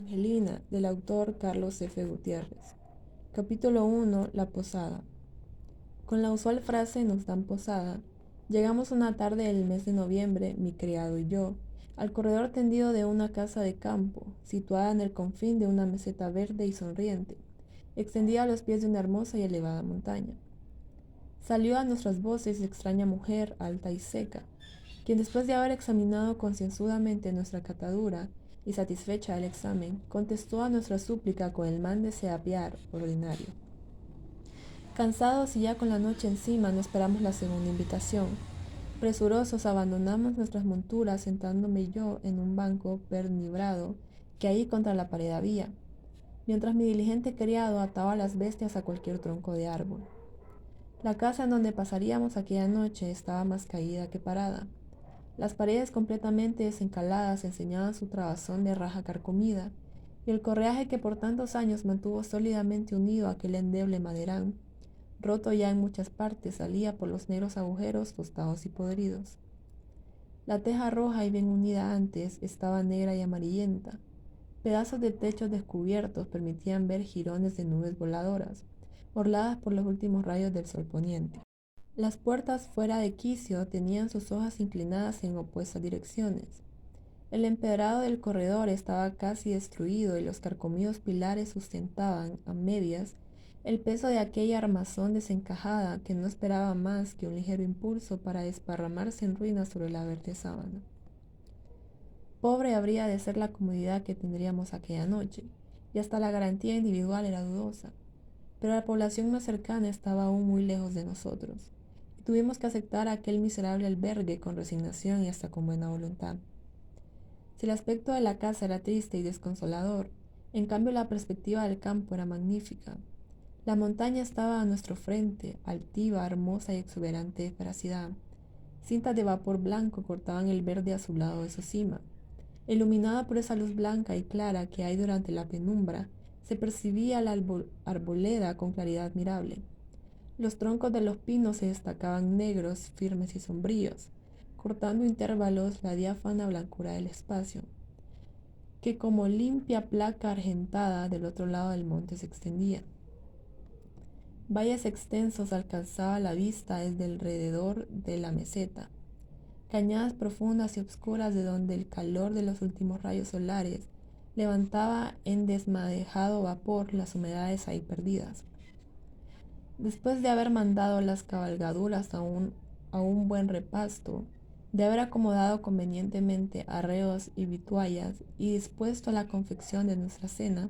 Angelina, del autor Carlos F. Gutiérrez. Capítulo 1. La posada. Con la usual frase "nos dan posada", llegamos una tarde del mes de noviembre, mi criado y yo, al corredor tendido de una casa de campo, situada en el confín de una meseta verde y sonriente, extendida a los pies de una hermosa y elevada montaña. Salió a nuestras voces extraña mujer, alta y seca, quien después de haber examinado concienzudamente nuestra catadura y satisfecha del examen, contestó a nuestra súplica con el mande de apiar ordinario. Cansados y ya con la noche encima, no esperamos la segunda invitación. Presurosos abandonamos nuestras monturas, sentándome yo en un banco pernibrado que ahí contra la pared había, mientras mi diligente criado ataba a las bestias a cualquier tronco de árbol. La casa en donde pasaríamos aquella noche estaba más caída que parada. Las paredes completamente desencaladas enseñaban su trabazón de raja carcomida, y el correaje que por tantos años mantuvo sólidamente unido a aquel endeble maderán, roto ya en muchas partes, salía por los negros agujeros tostados y podridos. La teja roja y bien unida antes estaba negra y amarillenta. Pedazos de techos descubiertos permitían ver jirones de nubes voladoras, orladas por los últimos rayos del sol poniente. Las puertas fuera de quicio tenían sus hojas inclinadas en opuestas direcciones. El empedrado del corredor estaba casi destruido y los carcomidos pilares sustentaban, a medias, el peso de aquella armazón desencajada que no esperaba más que un ligero impulso para desparramarse en ruinas sobre la verde sábana. Pobre habría de ser la comodidad que tendríamos aquella noche, y hasta la garantía individual era dudosa, pero la población más cercana estaba aún muy lejos de nosotros, y tuvimos que aceptar aquel miserable albergue con resignación y hasta con buena voluntad. Si el aspecto de la casa era triste y desconsolador, en cambio la perspectiva del campo era magnífica. La montaña estaba a nuestro frente, altiva, hermosa y exuberante de feracidad. Cintas de vapor blanco cortaban el verde azulado de su cima. Iluminada por esa luz blanca y clara que hay durante la penumbra, se percibía la arboleda con claridad admirable. Los troncos de los pinos se destacaban negros, firmes y sombríos, cortando intervalos la diáfana blancura del espacio, que como limpia placa argentada del otro lado del monte se extendía. Valles extensos alcanzaba la vista desde alrededor de la meseta, cañadas profundas y oscuras de donde el calor de los últimos rayos solares levantaba en desmadejado vapor las humedades ahí perdidas. Después de haber mandado las cabalgaduras a un buen repasto, de haber acomodado convenientemente arreos y vituallas y dispuesto a la confección de nuestra cena,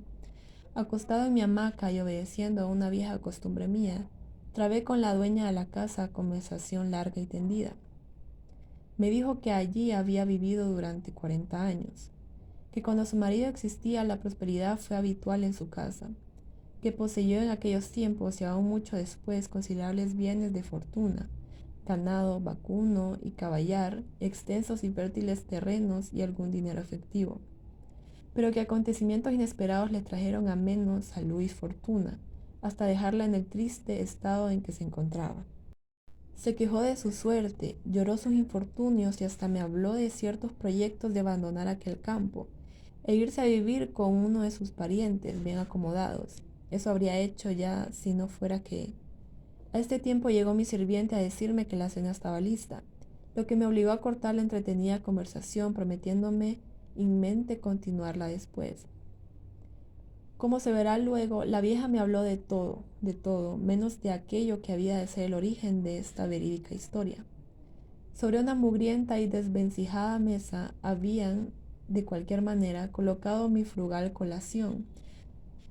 acostado en mi hamaca y obedeciendo a una vieja costumbre mía, trabé con la dueña de la casa conversación larga y tendida. Me dijo que allí había vivido durante 40 años, que cuando su marido existía la prosperidad fue habitual en su casa, que poseyó en aquellos tiempos y aún mucho después considerables bienes de fortuna, ganado, vacuno y caballar, extensos y fértiles terrenos y algún dinero efectivo, pero que acontecimientos inesperados le trajeron a menos salud y fortuna, hasta dejarla en el triste estado en que se encontraba. Se quejó de su suerte, lloró sus infortunios y hasta me habló de ciertos proyectos de abandonar aquel campo e irse a vivir con uno de sus parientes bien acomodados. Eso habría hecho ya si no fuera que... A este tiempo llegó mi sirviente a decirme que la cena estaba lista, lo que me obligó a cortar la entretenida conversación prometiéndome en mente continuarla después. Como se verá luego, la vieja me habló de todo, menos de aquello que había de ser el origen de esta verídica historia. Sobre una mugrienta y desvencijada mesa habían, de cualquier manera, colocado mi frugal colación,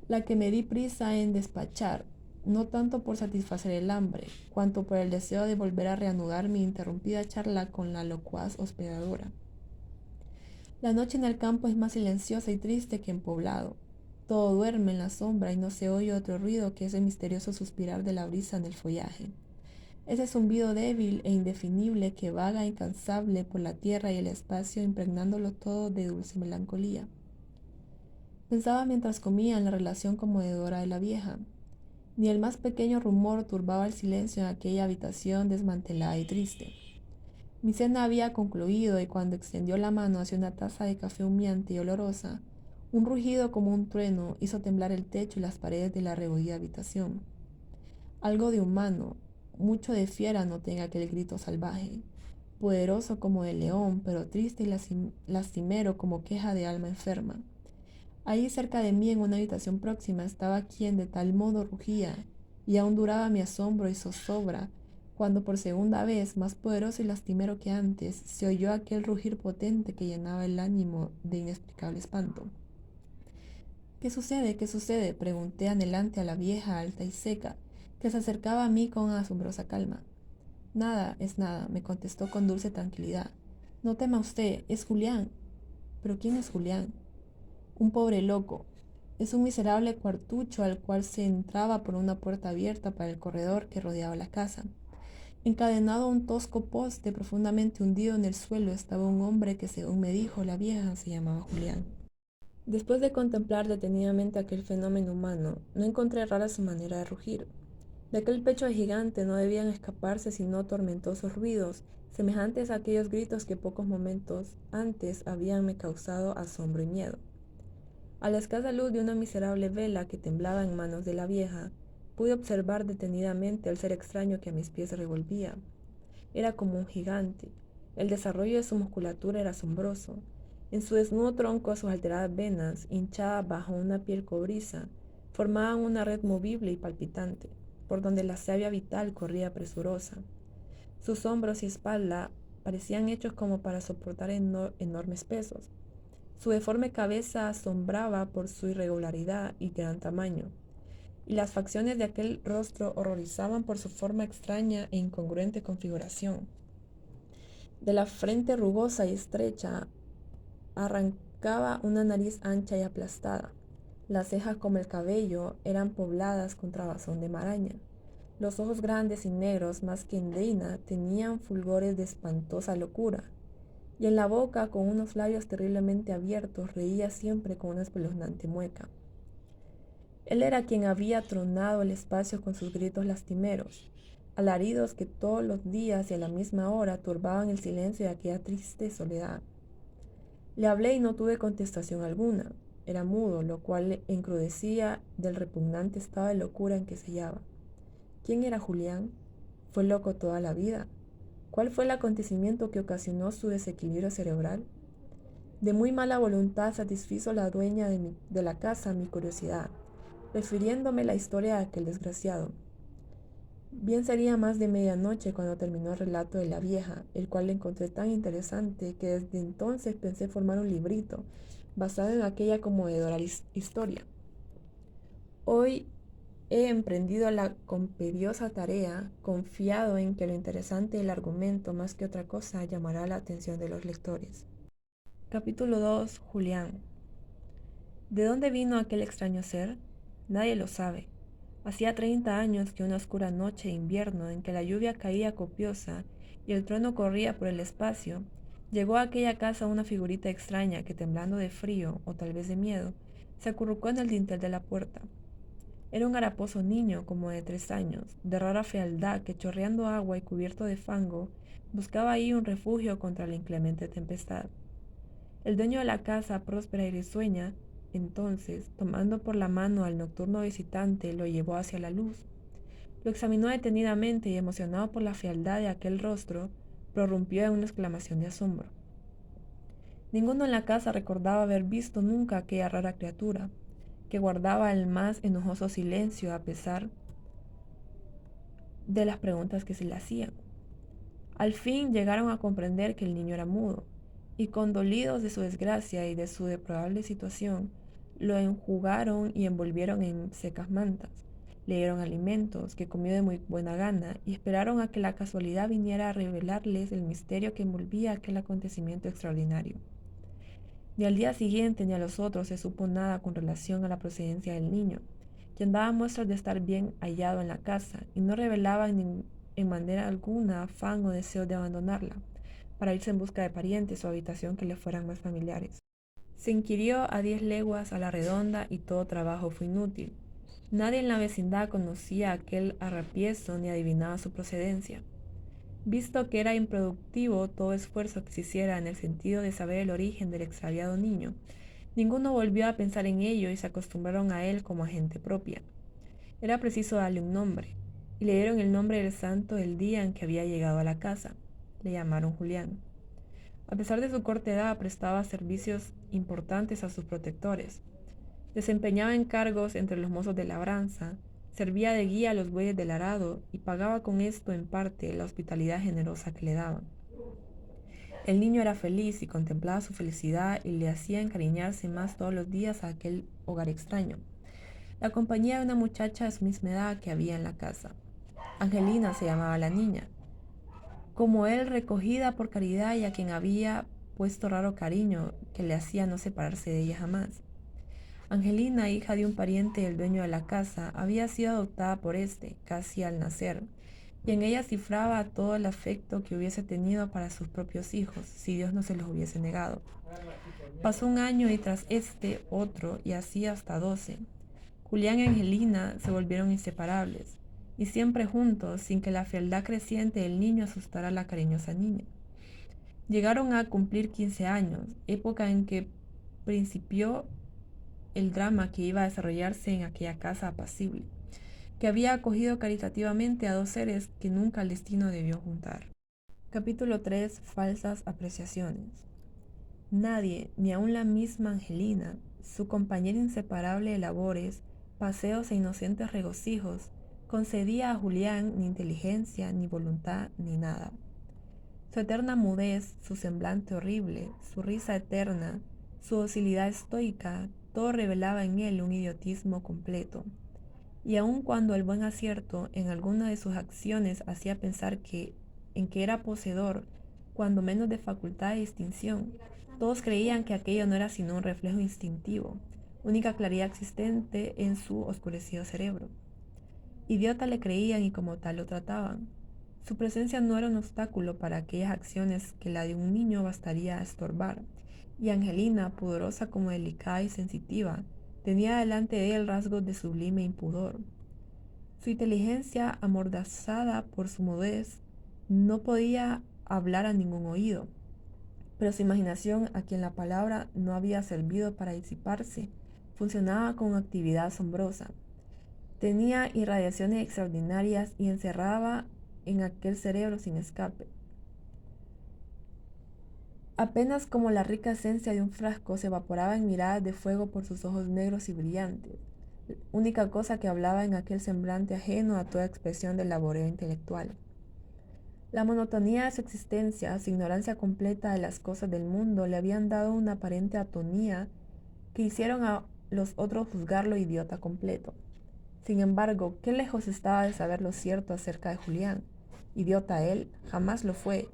la que me di prisa en despachar, no tanto por satisfacer el hambre, cuanto por el deseo de volver a reanudar mi interrumpida charla con la locuaz hospedadora. La noche en el campo es más silenciosa y triste que en poblado. Todo duerme en la sombra y no se oye otro ruido que ese misterioso suspirar de la brisa en el follaje. Ese zumbido débil e indefinible que vaga incansable por la tierra y el espacio impregnándolo todo de dulce melancolía. Pensaba mientras comía en la relación conmovedora de la vieja. Ni el más pequeño rumor turbaba el silencio en aquella habitación desmantelada y triste. Mi cena había concluido y cuando extendió la mano hacia una taza de café humeante y olorosa, Un rugido como un trueno hizo temblar el techo y las paredes de la rebullida habitación. Algo de humano, mucho de fiera noté en aquel grito salvaje, poderoso como de león, pero triste y lastimero como queja de alma enferma. Ahí cerca de mí, en una habitación próxima, estaba quien de tal modo rugía, y aún duraba mi asombro y zozobra, cuando por segunda vez, más poderoso y lastimero que antes, se oyó aquel rugir potente que llenaba el ánimo de inexplicable espanto. ¿Qué sucede? ¿Qué sucede? Pregunté anhelante a la vieja alta y seca, que se acercaba a mí con asombrosa calma. Nada, es nada, me contestó con dulce tranquilidad. No tema usted, es Julián. ¿Pero quién es Julián? Un pobre loco. Es un miserable cuartucho al cual se entraba por una puerta abierta para el corredor que rodeaba la casa. Encadenado a un tosco poste profundamente hundido en el suelo estaba un hombre que, según me dijo la vieja, se llamaba Julián. Después de contemplar detenidamente aquel fenómeno humano, no encontré rara su manera de rugir. De aquel pecho gigante no debían escaparse sino tormentosos ruidos, semejantes a aquellos gritos que pocos momentos antes habíanme causado asombro y miedo. A la escasa luz de una miserable vela que temblaba en manos de la vieja, pude observar detenidamente al ser extraño que a mis pies se revolvía. Era como un gigante. El desarrollo de su musculatura era asombroso. En su desnudo tronco, sus alteradas venas, hinchadas bajo una piel cobriza, formaban una red movible y palpitante, por donde la savia vital corría presurosa. Sus hombros y espalda parecían hechos como para soportar enormes pesos. Su deforme cabeza asombraba por su irregularidad y gran tamaño, y las facciones de aquel rostro horrorizaban por su forma extraña e incongruente configuración. De la frente rugosa y estrecha arrancaba una nariz ancha y aplastada. Las cejas, como el cabello, eran pobladas con trabazón de maraña. Los ojos grandes y negros, más que endeina, tenían fulgores de espantosa locura. Y en la boca, con unos labios terriblemente abiertos, reía siempre con una espeluznante mueca. Él era quien había tronado el espacio con sus gritos lastimeros, alaridos que todos los días y a la misma hora turbaban el silencio de aquella triste soledad. Le hablé y no tuve contestación alguna. Era mudo, lo cual le encrudecía del repugnante estado de locura en que se hallaba. ¿Quién era Julián? ¿Fue loco toda la vida? ¿Cuál fue el acontecimiento que ocasionó su desequilibrio cerebral? De muy mala voluntad satisfizo la dueña de la casa mi curiosidad, refiriéndome la historia de aquel desgraciado. Bien sería más de medianoche cuando terminó el relato de la vieja, el cual le encontré tan interesante que desde entonces pensé formar un librito basado en aquella conmovedora historia. Hoy he emprendido la imperiosa tarea, confiado en que lo interesante del argumento más que otra cosa llamará la atención de los lectores. Capítulo 2. Julián. ¿De dónde vino aquel extraño ser? Nadie lo sabe. Hacía 30 años que una oscura noche de invierno en que la lluvia caía copiosa y el trueno corría por el espacio, llegó a aquella casa una figurita extraña que, temblando de frío o tal vez de miedo, se acurrucó en el dintel de la puerta. Era un haraposo niño como de 3 años, de rara fealdad que, chorreando agua y cubierto de fango, buscaba ahí un refugio contra la inclemente tempestad. El dueño de la casa, próspera y risueña, entonces, tomando por la mano al nocturno visitante, lo llevó hacia la luz. Lo examinó detenidamente y, emocionado por la fealdad de aquel rostro, prorrumpió en una exclamación de asombro. Ninguno en la casa recordaba haber visto nunca a aquella rara criatura, que guardaba el más enojoso silencio a pesar de las preguntas que se le hacían. Al fin llegaron a comprender que el niño era mudo, y condolidos de su desgracia y de su deplorable situación, lo enjugaron y envolvieron en secas mantas, le dieron alimentos, que comió de muy buena gana, y esperaron a que la casualidad viniera a revelarles el misterio que envolvía aquel acontecimiento extraordinario. Ni al día siguiente ni a los otros se supo nada con relación a la procedencia del niño, quien daba muestras de estar bien hallado en la casa y no revelaba en manera alguna afán o deseo de abandonarla, para irse en busca de parientes o habitación que le fueran más familiares. Se inquirió a 10 leguas a la redonda y todo trabajo fue inútil. Nadie en la vecindad conocía a aquel arrapiezo ni adivinaba su procedencia. Visto que era improductivo todo esfuerzo que se hiciera en el sentido de saber el origen del extraviado niño, Ninguno volvió a pensar en ello y se acostumbraron a él como a gente propia. Era preciso darle un nombre, y le dieron el nombre del santo el día en que había llegado a la casa. Le llamaron Julián. A pesar de su corta edad, prestaba servicios importantes a sus protectores. Desempeñaba encargos entre los mozos de labranza, servía de guía a los bueyes del arado y pagaba con esto en parte la hospitalidad generosa que le daban. El niño era feliz y contemplaba su felicidad y le hacía encariñarse más todos los días a aquel hogar extraño. La compañía de una muchacha de su misma edad que había en la casa. Angelina se llamaba la niña, como él recogida por caridad y a quien había puesto raro cariño que le hacía no separarse de ella jamás. Angelina, hija de un pariente del dueño de la casa, había sido adoptada por éste, casi al nacer, y en ella cifraba todo el afecto que hubiese tenido para sus propios hijos, si Dios no se los hubiese negado. Pasó un año y tras este otro, y así hasta 12. Julián y Angelina se volvieron inseparables, y siempre juntos, sin que la fealdad creciente del niño asustara a la cariñosa niña. Llegaron a cumplir 15 años, época en que principió el drama que iba a desarrollarse en aquella casa apacible, que había acogido caritativamente a dos seres que nunca el destino debió juntar. Capítulo 3. Falsas apreciaciones. Nadie, ni aun la misma Angelina, su compañera inseparable de labores, paseos e inocentes regocijos, concedía a Julián ni inteligencia, ni voluntad, ni nada. Su eterna mudez, su semblante horrible, su risa eterna, su docilidad estoica, todo revelaba en él un idiotismo completo. Y aun cuando el buen acierto en alguna de sus acciones hacía pensar en que era poseedor, cuando menos de facultad de distinción, todos creían que aquello no era sino un reflejo instintivo, única claridad existente en su oscurecido cerebro. Idiota le creían y como tal lo trataban. Su presencia no era un obstáculo para aquellas acciones que la de un niño bastaría a estorbar, y Angelina, pudorosa como delicada y sensitiva, tenía delante de él rasgos de sublime impudor. Su inteligencia, amordazada por su mudez, no podía hablar a ningún oído, pero su imaginación, a quien la palabra no había servido para disiparse, funcionaba con actividad asombrosa. Tenía irradiaciones extraordinarias y encerraba en aquel cerebro sin escape. Apenas como la rica esencia de un frasco se evaporaba en miradas de fuego por sus ojos negros y brillantes, única cosa que hablaba en aquel semblante ajeno a toda expresión del laboreo intelectual. La monotonía de su existencia, su ignorancia completa de las cosas del mundo, le habían dado una aparente atonía que hicieron a los otros juzgarlo idiota completo. Sin embargo, qué lejos estaba de saber lo cierto acerca de Julián. Idiota él, jamás lo fue.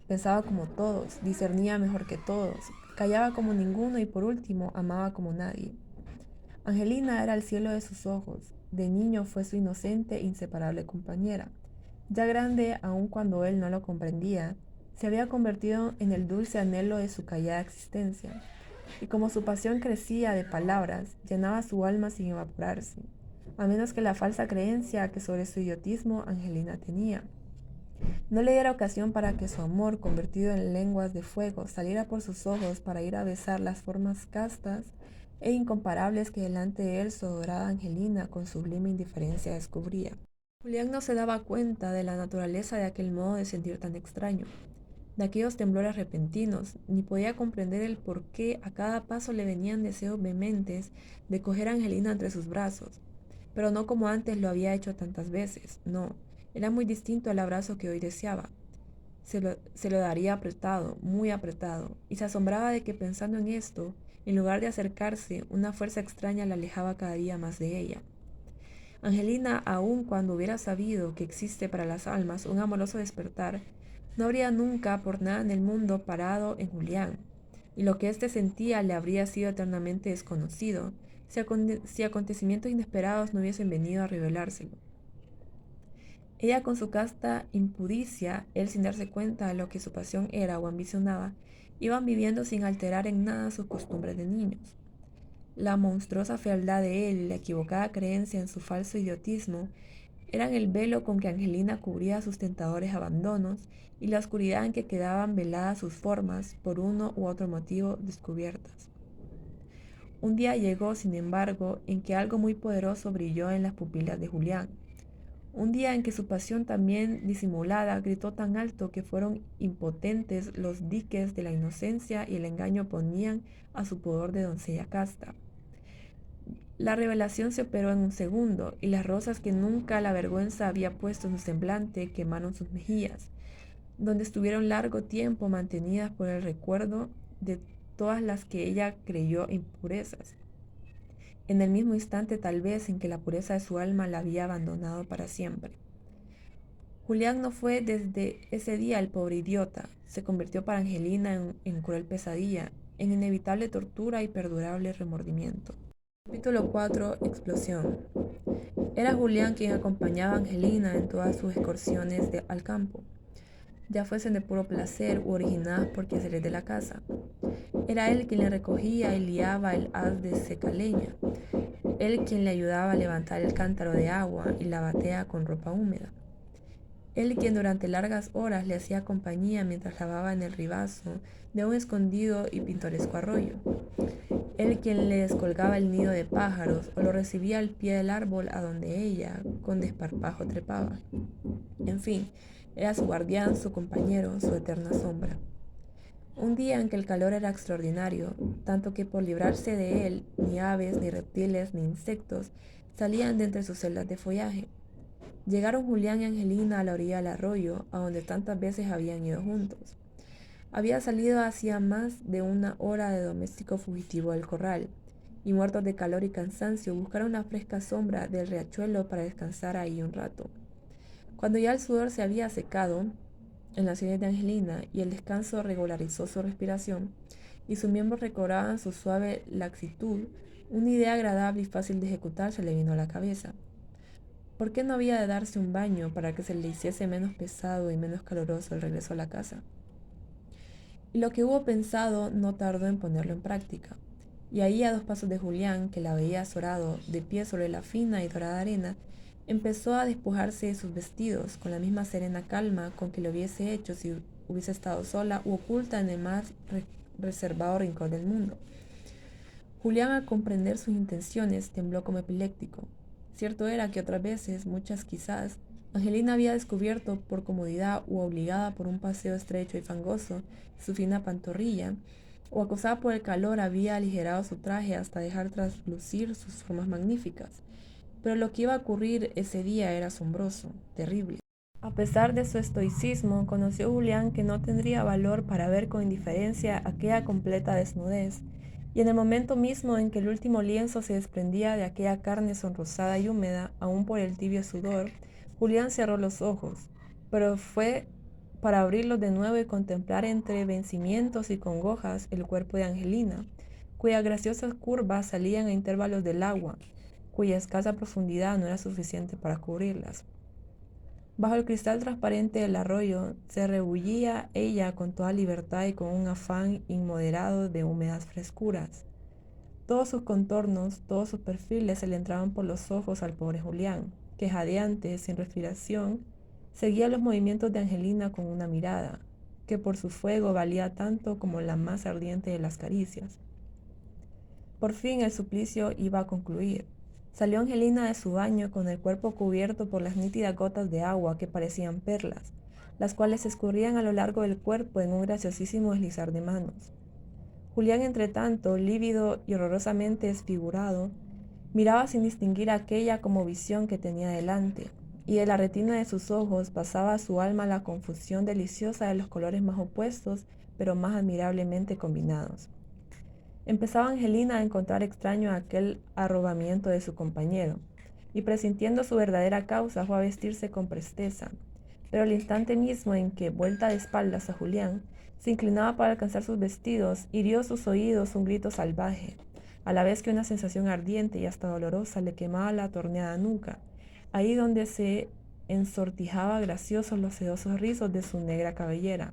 Pensaba como todos, discernía mejor que todos, callaba como ninguno y por último amaba como nadie. Angelina era el cielo de sus ojos, de niño fue su inocente e inseparable compañera. Ya grande, aun cuando él no lo comprendía, se había convertido en el dulce anhelo de su callada existencia, y como su pasión crecía de palabras, llenaba su alma sin evaporarse, a menos que la falsa creencia que sobre su idiotismo Angelina tenía no le diera ocasión para que su amor, convertido en lenguas de fuego, saliera por sus ojos para ir a besar las formas castas e incomparables que delante de él su adorada Angelina con sublime indiferencia descubría. Julián no se daba cuenta de la naturaleza de aquel modo de sentir tan extraño, de aquellos temblores repentinos, ni podía comprender el por qué a cada paso le venían deseos vehementes de coger a Angelina entre sus brazos, pero no como antes lo había hecho tantas veces, no, era muy distinto al abrazo que hoy deseaba. Se lo daría apretado, muy apretado, y se asombraba de que pensando en esto, en lugar de acercarse, una fuerza extraña la alejaba cada día más de ella. Angelina, aun cuando hubiera sabido que existe para las almas un amoroso despertar, no habría nunca por nada en el mundo parado en Julián, y lo que éste sentía le habría sido eternamente desconocido si acontecimientos inesperados no hubiesen venido a revelárselo. Ella con su casta impudicia, él sin darse cuenta de lo que su pasión era o ambicionaba, iban viviendo sin alterar en nada sus costumbres de niños. La monstruosa fealdad de él y la equivocada creencia en su falso idiotismo eran el velo con que Angelina cubría sus tentadores abandonos y la oscuridad en que quedaban veladas sus formas, por uno u otro motivo, descubiertas. Un día llegó, sin embargo, en que algo muy poderoso brilló en las pupilas de Julián. Un día en que su pasión también disimulada gritó tan alto que fueron impotentes los diques de la inocencia y el engaño ponían a su pudor de doncella casta. La revelación se operó en un segundo, y las rosas que nunca la vergüenza había puesto en su semblante quemaron sus mejillas, donde estuvieron largo tiempo mantenidas por el recuerdo de todas las que ella creyó impurezas, en el mismo instante tal vez en que la pureza de su alma la había abandonado para siempre. Julián no fue desde ese día el pobre idiota, se convirtió para Angelina en cruel pesadilla, en inevitable tortura y perdurable remordimiento. Capítulo 4. Explosión. Era Julián quien acompañaba a Angelina en todas sus excursiones al campo, ya fuesen de puro placer u originadas por quehaceres de la casa. Era él quien le recogía y liaba el haz de seca leña, él quien le ayudaba a levantar el cántaro de agua y la batea con ropa húmeda, él quien durante largas horas le hacía compañía mientras lavaba en el ribazo de un escondido y pintoresco arroyo, él quien le descolgaba el nido de pájaros o lo recibía al pie del árbol a donde ella con desparpajo trepaba. En fin, era su guardián, su compañero, su eterna sombra. Un día en que el calor era extraordinario, tanto que por librarse de él, ni aves, ni reptiles, ni insectos salían de entre sus celdas de follaje. Llegaron Julián y Angelina a la orilla del arroyo, a donde tantas veces habían ido juntos. Había salido hacía más de una hora de doméstico fugitivo del corral, y muertos de calor y cansancio buscaron la fresca sombra del riachuelo para descansar ahí un rato. Cuando ya el sudor se había secado en las sienes de Angelina y el descanso regularizó su respiración y sus miembros recobraban su suave laxitud, una idea agradable y fácil de ejecutar se le vino a la cabeza. ¿Por qué no había de darse un baño para que se le hiciese menos pesado y menos caluroso el regreso a la casa? Y lo que hubo pensado no tardó en ponerlo en práctica. Y ahí, a 2 pasos de Julián, que la veía azorado, de pie sobre la fina y dorada arena, empezó a despojarse de sus vestidos con la misma serena calma con que lo hubiese hecho si hubiese estado sola u oculta en el más reservado rincón del mundo. Julián, al comprender sus intenciones, tembló como epiléptico. Cierto era que otras veces, muchas quizás, Angelina había descubierto, por comodidad u obligada por un paseo estrecho y fangoso, su fina pantorrilla, o acosada por el calor había aligerado su traje hasta dejar traslucir sus formas magníficas. Pero lo que iba a ocurrir ese día era asombroso, terrible. A pesar de su estoicismo, conoció Julián que no tendría valor para ver con indiferencia aquella completa desnudez, y en el momento mismo en que el último lienzo se desprendía de aquella carne sonrosada y húmeda, aún por el tibio sudor, Julián cerró los ojos, pero fue para abrirlos de nuevo y contemplar entre vencimientos y congojas el cuerpo de Angelina, cuyas graciosas curvas salían a intervalos del agua, cuya escasa profundidad no era suficiente para cubrirlas. Bajo el cristal transparente del arroyo se rebullía ella con toda libertad y con un afán inmoderado de húmedas frescuras. Todos sus contornos, todos sus perfiles se le entraban por los ojos al pobre Julián, que jadeante, sin respiración, seguía los movimientos de Angelina con una mirada, que por su fuego valía tanto como la más ardiente de las caricias. Por fin el suplicio iba a concluir. Salió Angelina de su baño con el cuerpo cubierto por las nítidas gotas de agua que parecían perlas, las cuales escurrían a lo largo del cuerpo en un graciosísimo deslizar de manos. Julián, entretanto, lívido y horrorosamente desfigurado, miraba sin distinguir aquella como visión que tenía delante, y de la retina de sus ojos pasaba a su alma la confusión deliciosa de los colores más opuestos, pero más admirablemente combinados. Empezaba Angelina a encontrar extraño aquel arrobamiento de su compañero, y presintiendo su verdadera causa fue a vestirse con presteza, pero al instante mismo en que, vuelta de espaldas a Julián, se inclinaba para alcanzar sus vestidos, hirió sus oídos un grito salvaje, a la vez que una sensación ardiente y hasta dolorosa le quemaba la torneada nuca, ahí donde se ensortijaba graciosos los sedosos rizos de su negra cabellera.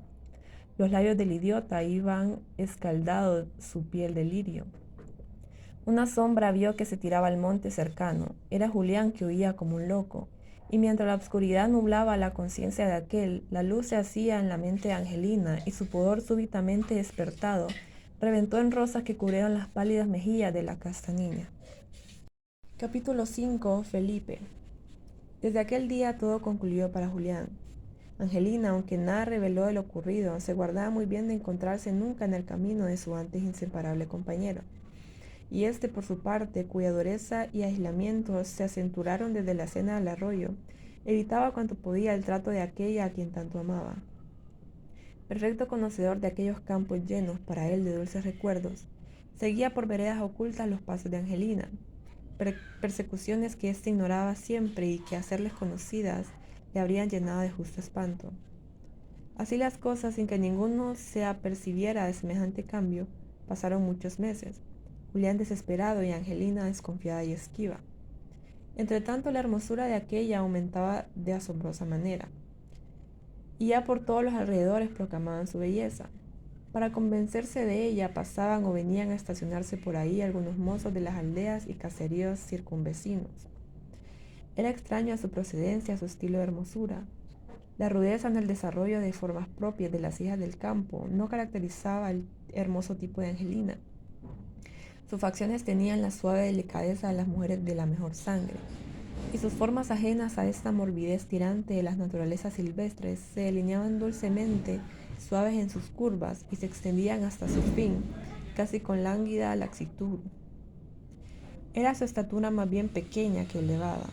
Los labios del idiota iban escaldado su piel de lirio. Una sombra vio que se tiraba al monte cercano. Era Julián, que huía como un loco. Y mientras la oscuridad nublaba la conciencia de aquel, la luz se hacía en la mente de Angelina y su pudor súbitamente despertado reventó en rosas que cubrieron las pálidas mejillas de la casta niña. Capítulo 5. Felipe. Desde aquel día todo concluyó para Julián. Angelina, aunque nada reveló de lo ocurrido, se guardaba muy bien de encontrarse nunca en el camino de su antes inseparable compañero. Y este, por su parte, cuya dureza y aislamiento se acenturaron desde la cena al arroyo, evitaba cuanto podía el trato de aquella a quien tanto amaba. Perfecto conocedor de aquellos campos llenos para él de dulces recuerdos, seguía por veredas ocultas los pasos de Angelina, persecuciones que éste ignoraba siempre y que, a hacerles conocidas, le habrían llenado de justo espanto. Así las cosas, sin que ninguno se apercibiera de semejante cambio, pasaron muchos meses, Julián desesperado y Angelina desconfiada y esquiva. Entretanto, la hermosura de aquella aumentaba de asombrosa manera, y ya por todos los alrededores proclamaban su belleza. Para convencerse de ella, pasaban o venían a estacionarse por ahí algunos mozos de las aldeas y caseríos circunvecinos. Era extraño a su procedencia, su estilo de hermosura. La rudeza en el desarrollo de formas propias de las hijas del campo no caracterizaba el hermoso tipo de Angelina. Sus facciones tenían la suave delicadeza de las mujeres de la mejor sangre, y sus formas ajenas a esta morbidez tirante de las naturalezas silvestres se delineaban dulcemente, suaves en sus curvas, y se extendían hasta su fin, casi con lánguida laxitud. Era su estatura más bien pequeña que elevada.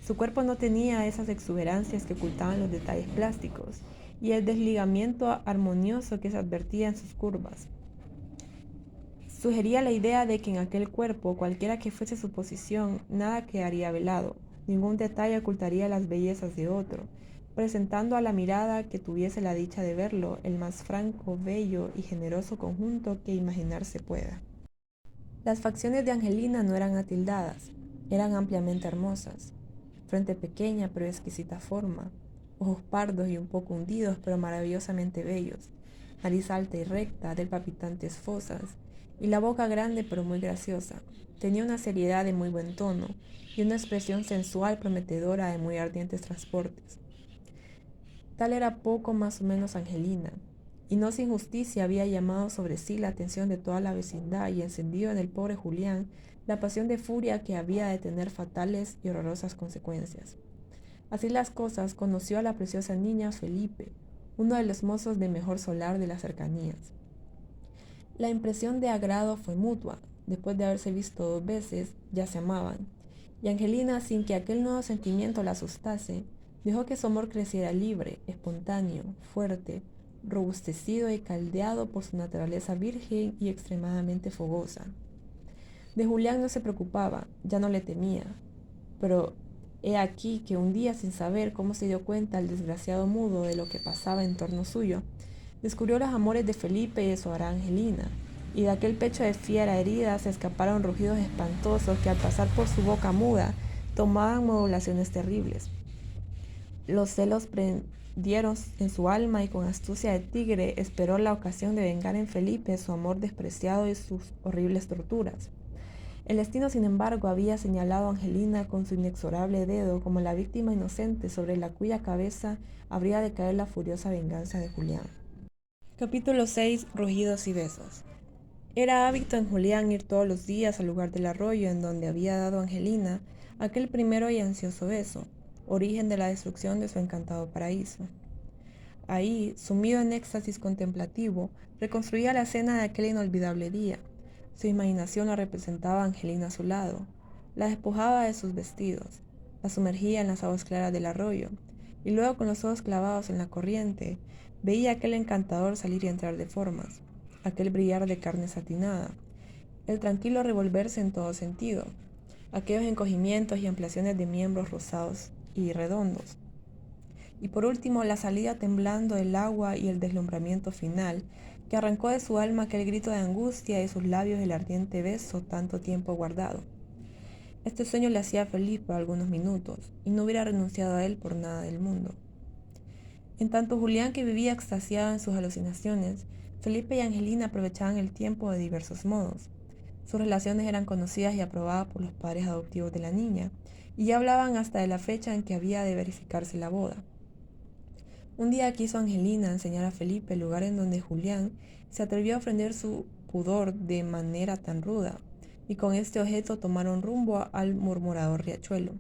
Su cuerpo no tenía esas exuberancias que ocultaban los detalles plásticos, y el desligamiento armonioso que se advertía en sus curvas sugería la idea de que en aquel cuerpo, cualquiera que fuese su posición, nada quedaría velado, ningún detalle ocultaría las bellezas de otro, presentando a la mirada que tuviese la dicha de verlo el más franco, bello y generoso conjunto que imaginarse pueda. Las facciones de Angelina no eran atildadas, eran ampliamente hermosas. Frente pequeña pero de exquisita forma, ojos pardos y un poco hundidos pero maravillosamente bellos, nariz alta y recta, de palpitantes fosas, y la boca grande pero muy graciosa. Tenía una seriedad de muy buen tono y una expresión sensual prometedora de muy ardientes transportes. Tal era poco más o menos Angelina, y no sin justicia había llamado sobre sí la atención de toda la vecindad y encendido en el pobre Julián la pasión de furia que había de tener fatales y horrorosas consecuencias. Así las cosas, conoció a la preciosa niña Felipe, uno de los mozos de mejor solar de las cercanías. La impresión de agrado fue mutua. Después de haberse visto 2 veces, ya se amaban, y Angelina, sin que aquel nuevo sentimiento la asustase, dejó que su amor creciera libre, espontáneo, fuerte, robustecido y caldeado por su naturaleza virgen y extremadamente fogosa. De Julián no se preocupaba, ya no le temía, pero he aquí que un día, sin saber cómo se dio cuenta el desgraciado mudo de lo que pasaba en torno suyo, descubrió los amores de Felipe y de su adorada Angelina, y de aquel pecho de fiera herida se escaparon rugidos espantosos que al pasar por su boca muda tomaban modulaciones terribles. Los celos prendieron en su alma y con astucia de tigre esperó la ocasión de vengar en Felipe su amor despreciado y sus horribles torturas. El destino, sin embargo, había señalado a Angelina con su inexorable dedo como la víctima inocente sobre la cuya cabeza habría de caer la furiosa venganza de Julián. Capítulo 6. Rugidos y besos. Era hábito en Julián ir todos los días al lugar del arroyo en donde había dado Angelina aquel primero y ansioso beso, origen de la destrucción de su encantado paraíso. Ahí, sumido en éxtasis contemplativo, reconstruía la escena de aquel inolvidable día. Su imaginación la representaba a Angelina a su lado, la despojaba de sus vestidos, la sumergía en las aguas claras del arroyo, y luego con los ojos clavados en la corriente, veía aquel encantador salir y entrar de formas, aquel brillar de carne satinada, el tranquilo revolverse en todo sentido, aquellos encogimientos y ampliaciones de miembros rosados y redondos, y por último la salida temblando del agua y el deslumbramiento final, que arrancó de su alma aquel grito de angustia y de sus labios el ardiente beso tanto tiempo guardado. Este sueño le hacía feliz por algunos minutos, y no hubiera renunciado a él por nada del mundo. En tanto Julián, que vivía extasiado en sus alucinaciones, Felipe y Angelina aprovechaban el tiempo de diversos modos. Sus relaciones eran conocidas y aprobadas por los padres adoptivos de la niña, y ya hablaban hasta de la fecha en que había de verificarse la boda. Un día quiso Angelina enseñar a Felipe el lugar en donde Julián se atrevió a ofrecer su pudor de manera tan ruda, y con este objeto tomaron rumbo al murmurador riachuelo.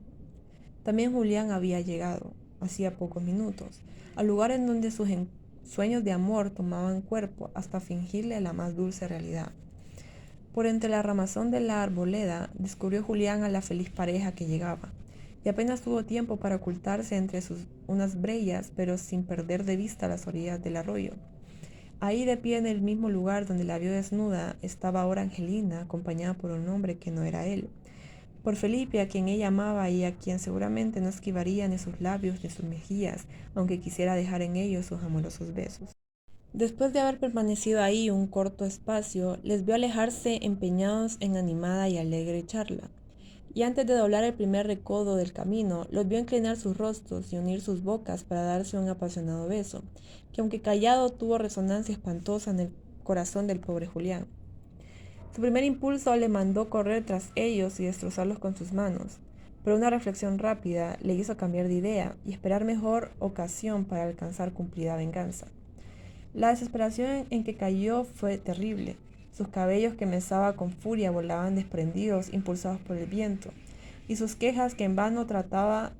También Julián había llegado, hacía pocos minutos, al lugar en donde sus sueños de amor tomaban cuerpo hasta fingirle la más dulce realidad. Por entre la ramazón de la arboleda descubrió Julián a la feliz pareja que llegaba, y apenas tuvo tiempo para ocultarse entre unas brellas, pero sin perder de vista las orillas del arroyo. Ahí de pie en el mismo lugar donde la vio desnuda estaba ahora Angelina, acompañada por un hombre que no era él, por Felipe, a quien ella amaba y a quien seguramente no esquivaría ni sus labios ni sus mejillas, aunque quisiera dejar en ellos sus amorosos besos. Después de haber permanecido ahí un corto espacio, les vio alejarse empeñados en animada y alegre charla, y antes de doblar el primer recodo del camino, los vio inclinar sus rostros y unir sus bocas para darse un apasionado beso, que aunque callado tuvo resonancia espantosa en el corazón del pobre Julián. Su primer impulso le mandó correr tras ellos y destrozarlos con sus manos, pero una reflexión rápida le hizo cambiar de idea y esperar mejor ocasión para alcanzar cumplida venganza. La desesperación en que cayó fue terrible. Sus cabellos que mesaba con furia volaban desprendidos, impulsados por el viento, y sus quejas que en vano trataba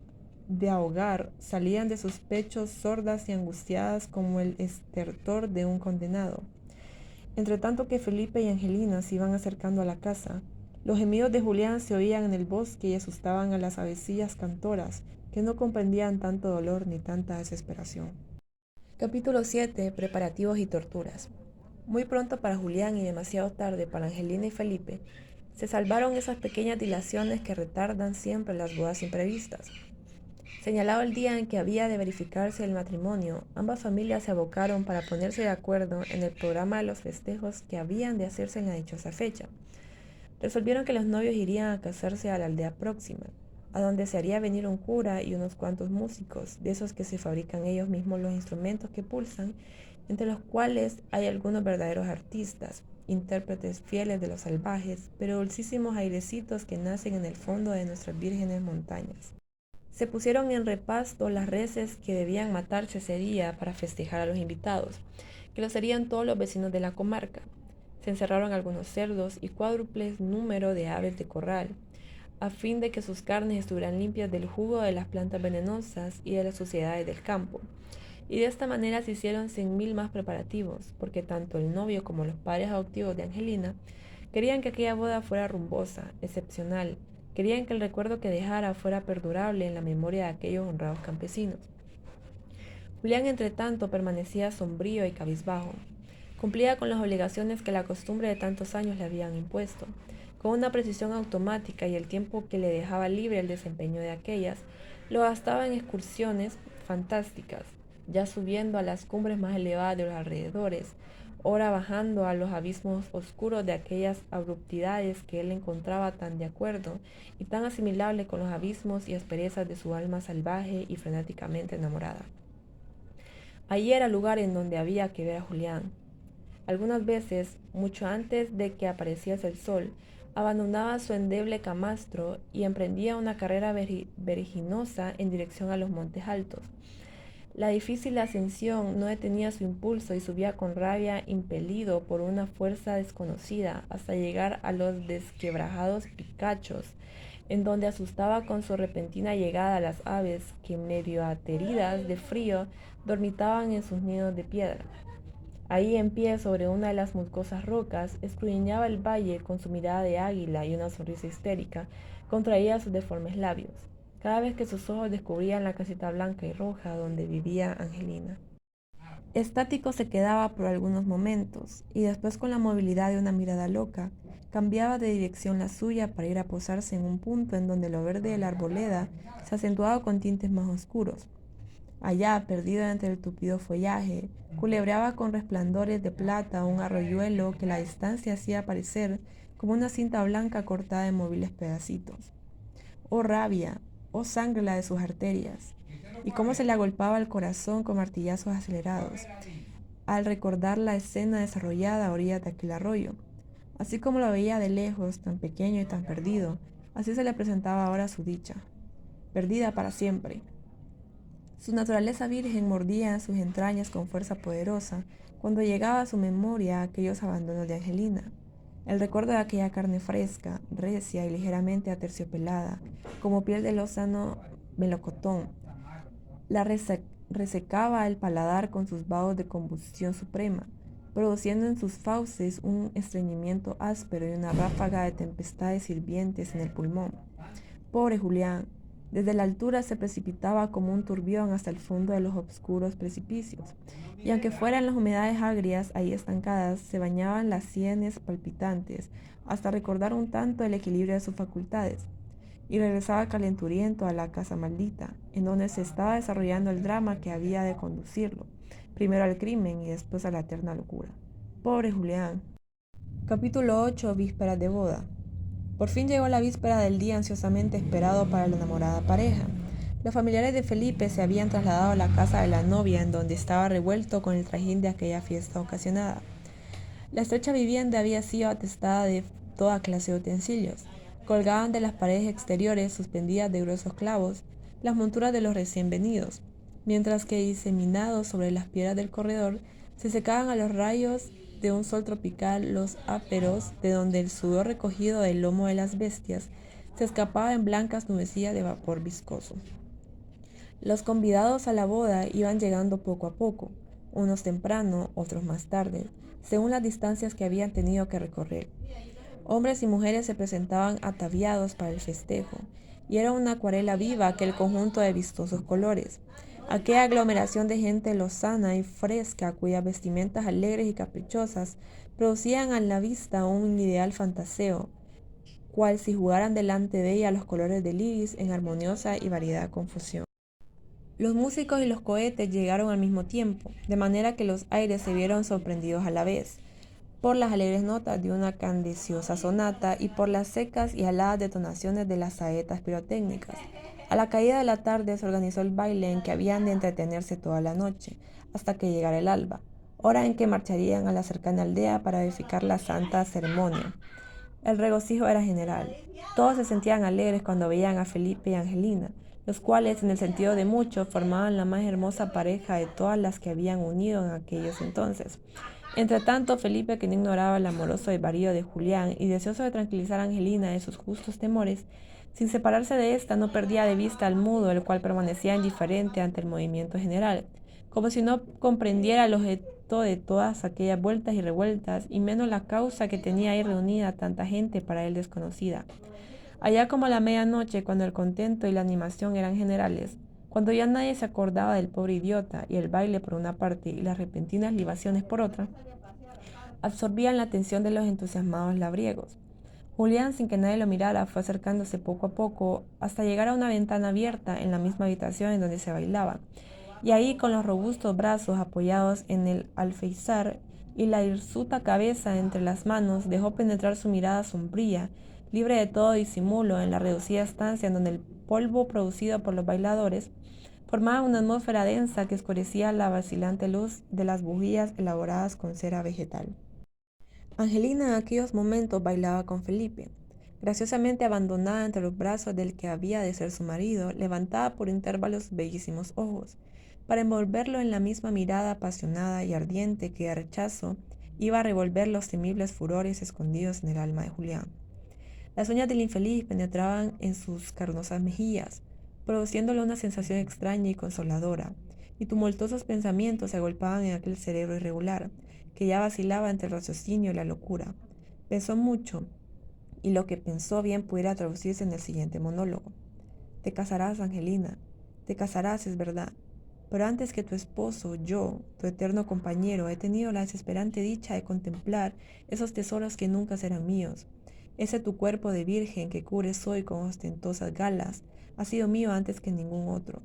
de ahogar salían de sus pechos sordas y angustiadas como el estertor de un condenado. Entre tanto que Felipe y Angelina se iban acercando a la casa, los gemidos de Julián se oían en el bosque y asustaban a las avecillas cantoras, que no comprendían tanto dolor ni tanta desesperación. Capítulo 7. Preparativos y torturas. Muy pronto para Julián y demasiado tarde para Angelina y Felipe, se salvaron esas pequeñas dilaciones que retardan siempre las bodas imprevistas. Señalado el día en que había de verificarse el matrimonio, ambas familias se abocaron para ponerse de acuerdo en el programa de los festejos que habían de hacerse en la dichosa fecha. Resolvieron que los novios irían a casarse a la aldea próxima, a donde se haría venir un cura y unos cuantos músicos, de esos que se fabrican ellos mismos los instrumentos que pulsan, entre los cuales hay algunos verdaderos artistas, intérpretes fieles de los salvajes, pero dulcísimos airecitos que nacen en el fondo de nuestras vírgenes montañas. Se pusieron en repasto las reses que debían matarse ese día para festejar a los invitados, que lo serían todos los vecinos de la comarca. Se encerraron algunos cerdos y cuádruples número de aves de corral, a fin de que sus carnes estuvieran limpias del jugo de las plantas venenosas y de las suciedades del campo. Y de esta manera se hicieron 100.000 más preparativos, porque tanto el novio como los padres adoptivos de Angelina querían que aquella boda fuera rumbosa, excepcional. Querían que el recuerdo que dejara fuera perdurable en la memoria de aquellos honrados campesinos. Julián, entre tanto, permanecía sombrío y cabizbajo. Cumplía con las obligaciones que la costumbre de tantos años le habían impuesto, con una precisión automática, y el tiempo que le dejaba libre el desempeño de aquellas lo gastaba en excursiones fantásticas, ya subiendo a las cumbres más elevadas de los alrededores, ora bajando a los abismos oscuros de aquellas abruptidades que él encontraba tan de acuerdo y tan asimilable con los abismos y asperezas de su alma salvaje y frenéticamente enamorada. Allí era el lugar en donde había que ver a Julián. Algunas veces, mucho antes de que apareciese el sol, abandonaba su endeble camastro y emprendía una carrera vertiginosa en dirección a los montes altos. La difícil ascensión no detenía su impulso y subía con rabia, impelido por una fuerza desconocida, hasta llegar a los desquebrajados picachos, en donde asustaba con su repentina llegada a las aves que, medio ateridas de frío, dormitaban en sus nidos de piedra. Ahí en pie sobre una de las musgosas rocas, escudriñaba el valle con su mirada de águila y una sonrisa histérica contraía sus deformes labios, cada vez que sus ojos descubrían la casita blanca y roja donde vivía Angelina. Estático se quedaba por algunos momentos, y después, con la movilidad de una mirada loca, cambiaba de dirección la suya para ir a posarse en un punto en donde lo verde de la arboleda se acentuaba con tintes más oscuros. Allá, perdido entre el tupido follaje, culebreaba con resplandores de plata un arroyuelo que la distancia hacía parecer como una cinta blanca cortada en móviles pedacitos. Oh rabia, oh sangre la de sus arterias, y cómo se le agolpaba el corazón con martillazos acelerados, al recordar la escena desarrollada a orillas de aquel arroyo. Así como lo veía de lejos, tan pequeño y tan perdido, así se le presentaba ahora su dicha, perdida para siempre. Su naturaleza virgen mordía sus entrañas con fuerza poderosa, cuando llegaba a su memoria aquellos abandonos de Angelina. El recuerdo de aquella carne fresca, recia y ligeramente aterciopelada, como piel de lozano melocotón, la resecaba el paladar con sus vagos de combustión suprema, produciendo en sus fauces un estreñimiento áspero y una ráfaga de tempestades hirvientes en el pulmón. Pobre Julián, desde la altura se precipitaba como un turbión hasta el fondo de los oscuros precipicios, y aunque fueran las humedades agrias ahí estancadas, se bañaban las sienes palpitantes, hasta recordar un tanto el equilibrio de sus facultades, y regresaba calenturiento a la casa maldita, en donde se estaba desarrollando el drama que había de conducirlo, primero al crimen y después a la eterna locura. Pobre Julián. Capítulo 8. Vísperas de boda. Por fin llegó la víspera del día ansiosamente esperado para la enamorada pareja. Los familiares de Felipe se habían trasladado a la casa de la novia, en donde estaba revuelto con el trajín de aquella fiesta ocasionada. La estrecha vivienda había sido atestada de toda clase de utensilios. Colgaban de las paredes exteriores, suspendidas de gruesos clavos, las monturas de los recién venidos, mientras que diseminados sobre las piedras del corredor se secaban a los rayos de un sol tropical los áperos, de donde el sudor recogido del lomo de las bestias se escapaba en blancas nubecillas de vapor viscoso. Los convidados a la boda iban llegando poco a poco, unos temprano, otros más tarde, según las distancias que habían tenido que recorrer. Hombres y mujeres se presentaban ataviados para el festejo, y era una acuarela viva aquel conjunto de vistosos colores, aquella aglomeración de gente lozana y fresca cuyas vestimentas alegres y caprichosas producían a la vista un ideal fantaseo, cual si jugaran delante de ella los colores del iris en armoniosa y variada confusión. Los músicos y los cohetes llegaron al mismo tiempo, de manera que los aires se vieron sorprendidos a la vez, por las alegres notas de una candiciosa sonata y por las secas y aladas detonaciones de las saetas pirotécnicas. A la caída de la tarde se organizó el baile en que habían de entretenerse toda la noche, hasta que llegara el alba, hora en que marcharían a la cercana aldea para verificar la santa ceremonia. El regocijo era general. Todos se sentían alegres cuando veían a Felipe y Angelina, los cuales, en el sentido de muchos, formaban la más hermosa pareja de todas las que habían unido en aquellos entonces. Entretanto, Felipe, que no ignoraba el amoroso desvarío de Julián y deseoso de tranquilizar a Angelina de sus justos temores, sin separarse de ésta, no perdía de vista al mudo, el cual permanecía indiferente ante el movimiento general, como si no comprendiera el objeto de todas aquellas vueltas y revueltas, y menos la causa que tenía ahí reunida tanta gente para él desconocida. Allá como a la medianoche, cuando el contento y la animación eran generales, cuando ya nadie se acordaba del pobre idiota, y el baile por una parte y las repentinas libaciones por otra, absorbían la atención de los entusiasmados labriegos. Julián, sin que nadie lo mirara, fue acercándose poco a poco hasta llegar a una ventana abierta en la misma habitación en donde se bailaba, y ahí, con los robustos brazos apoyados en el alféizar y la hirsuta cabeza entre las manos, dejó penetrar su mirada sombría, libre de todo disimulo, en la reducida estancia en donde el polvo producido por los bailadores formaba una atmósfera densa que oscurecía la vacilante luz de las bujías elaboradas con cera vegetal. Angelina en aquellos momentos bailaba con Felipe, graciosamente abandonada entre los brazos del que había de ser su marido, levantaba por intervalos sus bellísimos ojos, para envolverlo en la misma mirada apasionada y ardiente que, a rechazo, iba a revolver los temibles furores escondidos en el alma de Julián. Las uñas del infeliz penetraban en sus carnosas mejillas, produciéndole una sensación extraña y consoladora, y tumultuosos pensamientos se agolpaban en aquel cerebro irregular, que ya vacilaba entre el raciocinio y la locura. Pensó mucho, y lo que pensó bien pudiera traducirse en el siguiente monólogo. Te casarás, Angelina, te casarás, es verdad, pero antes que tu esposo, yo, tu eterno compañero, he tenido la desesperante dicha de contemplar esos tesoros que nunca serán míos. Ese tu cuerpo de virgen que cubres hoy con ostentosas galas ha sido mío antes que ningún otro.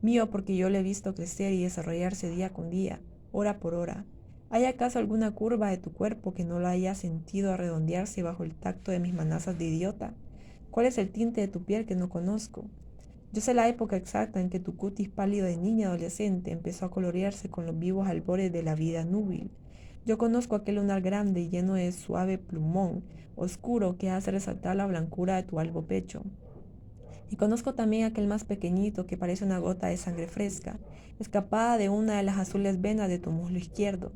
Mío porque yo lo he visto crecer y desarrollarse día con día, hora por hora. ¿Hay acaso alguna curva de tu cuerpo que no lo haya sentido redondearse bajo el tacto de mis manazas de idiota? ¿Cuál es el tinte de tu piel que no conozco? Yo sé la época exacta en que tu cutis pálido de niña adolescente empezó a colorearse con los vivos albores de la vida núbil. Yo conozco aquel lunar grande y lleno de suave plumón oscuro que hace resaltar la blancura de tu albo pecho. Y conozco también aquel más pequeñito que parece una gota de sangre fresca, escapada de una de las azules venas de tu muslo izquierdo.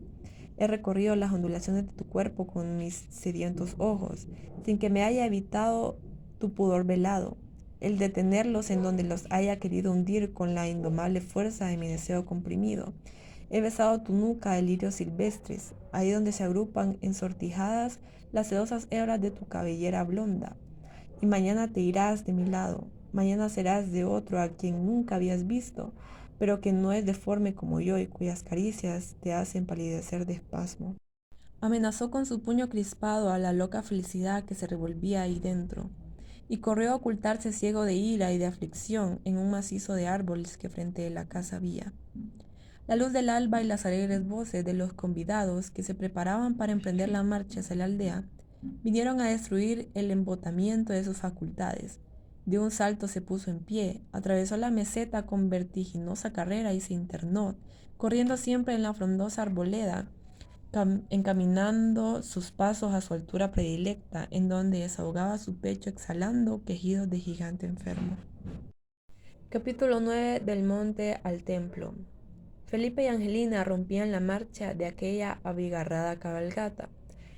He recorrido las ondulaciones de tu cuerpo con mis sedientos ojos, sin que me haya evitado tu pudor velado, el detenerlos en donde los haya querido hundir con la indomable fuerza de mi deseo comprimido. He besado tu nuca de lirios silvestres, ahí donde se agrupan ensortijadas las sedosas hebras de tu cabellera blonda. Y mañana te irás de mi lado, mañana serás de otro a quien nunca habías visto, pero que no es deforme como yo y cuyas caricias te hacen palidecer de espasmo. Amenazó con su puño crispado a la loca felicidad que se revolvía ahí dentro, y corrió a ocultarse ciego de ira y de aflicción en un macizo de árboles que frente de la casa había. La luz del alba y las alegres voces de los convidados que se preparaban para emprender la marcha hacia la aldea vinieron a destruir el embotamiento de sus facultades. De un salto se puso en pie, atravesó la meseta con vertiginosa carrera y se internó, corriendo siempre en la frondosa arboleda, encaminando sus pasos a su altura predilecta, en donde desahogaba su pecho exhalando quejidos de gigante enfermo. Capítulo 9. Del monte al templo. Felipe y Angelina rompían la marcha de aquella abigarrada cabalgata.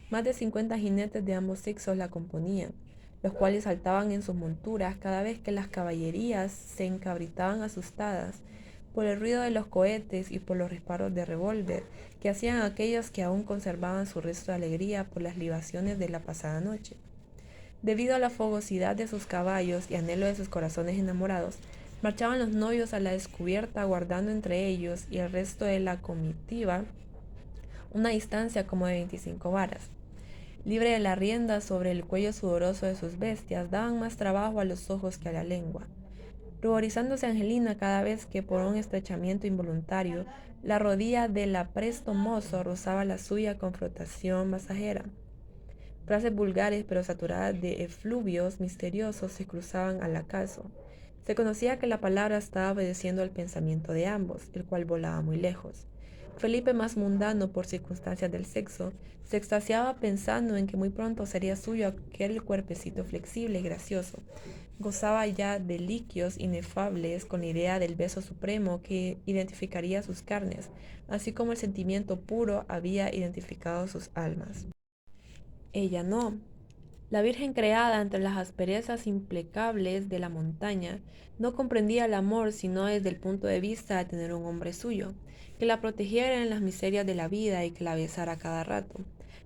Más de 50 jinetes de ambos sexos la componían, los cuales saltaban en sus monturas cada vez que las caballerías se encabritaban asustadas por el ruido de los cohetes y por los disparos de revólver que hacían aquellos que aún conservaban su resto de alegría por las libaciones de la pasada noche. Debido a la fogosidad de sus caballos y anhelo de sus corazones enamorados, marchaban los novios a la descubierta, guardando entre ellos y el resto de la comitiva una distancia como de 25 varas. Libre de la rienda sobre el cuello sudoroso de sus bestias, daban más trabajo a los ojos que a la lengua. Ruborizándose Angelina cada vez que por un estrechamiento involuntario la rodilla del apresto mozo rozaba la suya con frotación masajera. Frases vulgares pero saturadas de efluvios misteriosos se cruzaban al acaso. Se conocía que la palabra estaba obedeciendo al pensamiento de ambos, el cual volaba muy lejos. Felipe, más mundano por circunstancias del sexo, se extasiaba pensando en que muy pronto sería suyo aquel cuerpecito flexible y gracioso. Gozaba ya de líquidos inefables con la idea del beso supremo que identificaría sus carnes, así como el sentimiento puro había identificado sus almas. Ella no. La virgen creada entre las asperezas implacables de la montaña no comprendía el amor sino desde el punto de vista de tener un hombre suyo, que la protegiera en las miserias de la vida y que la besara cada rato.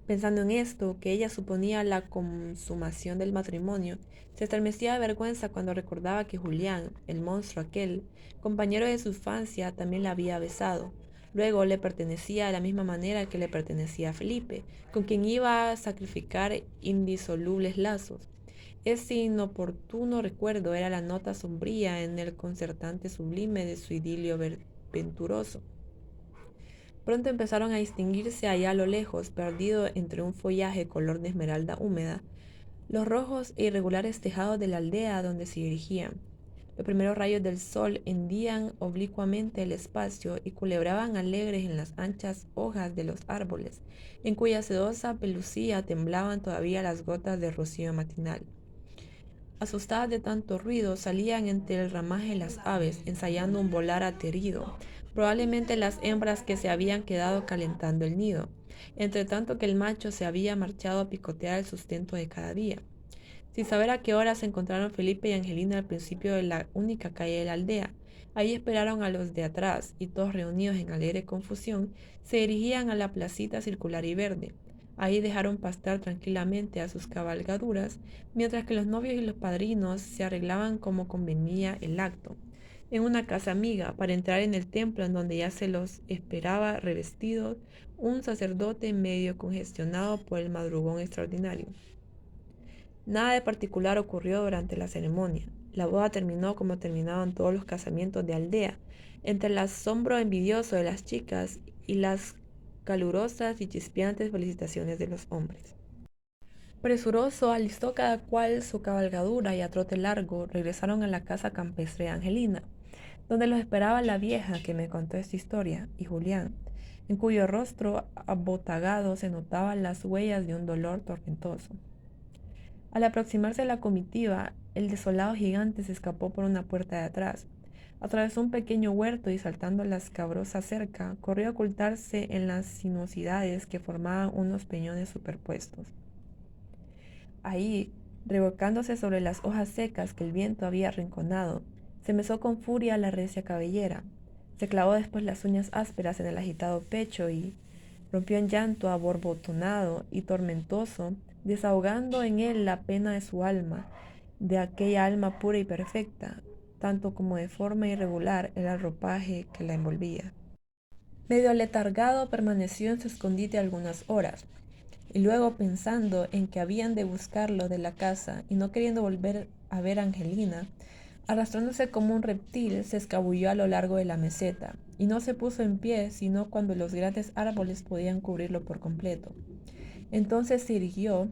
Pensando en esto, que ella suponía la consumación del matrimonio, se estremecía de vergüenza cuando recordaba que Julián, el monstruo aquel, compañero de su infancia, también la había besado. Luego le pertenecía de la misma manera que le pertenecía a Felipe, con quien iba a sacrificar indisolubles lazos. Ese inoportuno recuerdo era la nota sombría en el concertante sublime de su idilio venturoso. Pronto empezaron a distinguirse allá a lo lejos, perdido entre un follaje color de esmeralda húmeda, los rojos e irregulares tejados de la aldea donde se dirigían. Los primeros rayos del sol hendían oblicuamente el espacio y culebraban alegres en las anchas hojas de los árboles, en cuya sedosa pelusía temblaban todavía las gotas de rocío matinal. Asustadas de tanto ruido, salían entre el ramaje las aves, ensayando un volar aterido, probablemente las hembras que se habían quedado calentando el nido, entre tanto que el macho se había marchado a picotear el sustento de cada día. Sin saber a qué hora se encontraron Felipe y Angelina al principio de la única calle de la aldea. Ahí esperaron a los de atrás, y todos reunidos en alegre confusión, se dirigían a la placita circular y verde. Ahí dejaron pastar tranquilamente a sus cabalgaduras, mientras que los novios y los padrinos se arreglaban como convenía el acto, en una casa amiga, para entrar en el templo en donde ya se los esperaba revestidos un sacerdote medio congestionado por el madrugón extraordinario. Nada de particular ocurrió durante la ceremonia. La boda terminó como terminaban todos los casamientos de aldea, entre el asombro envidioso de las chicas y las calurosas y chispeantes felicitaciones de los hombres. Presuroso alistó cada cual su cabalgadura y a trote largo regresaron a la casa campestre de Angelina, donde los esperaba la vieja que me contó esta historia, y Julián, en cuyo rostro abotagado se notaban las huellas de un dolor tormentoso. Al aproximarse la comitiva, el desolado gigante se escapó por una puerta de atrás. Atravesó un pequeño huerto y saltando la escabrosa cerca, corrió a ocultarse en las sinuosidades que formaban unos peñones superpuestos. Ahí, revolcándose sobre las hojas secas que el viento había arrinconado, se mesó con furia la recia cabellera, se clavó después las uñas ásperas en el agitado pecho y rompió en llanto aborbotonado y tormentoso, desahogando en él la pena de su alma, de aquella alma pura y perfecta, tanto como de forma irregular era el ropaje que la envolvía. Medio letargado permaneció en su escondite algunas horas, y luego pensando en que habían de buscarlo de la casa y no queriendo volver a ver a Angelina, arrastrándose como un reptil, se escabulló a lo largo de la meseta, y no se puso en pie sino cuando los grandes árboles podían cubrirlo por completo. Entonces se irguió,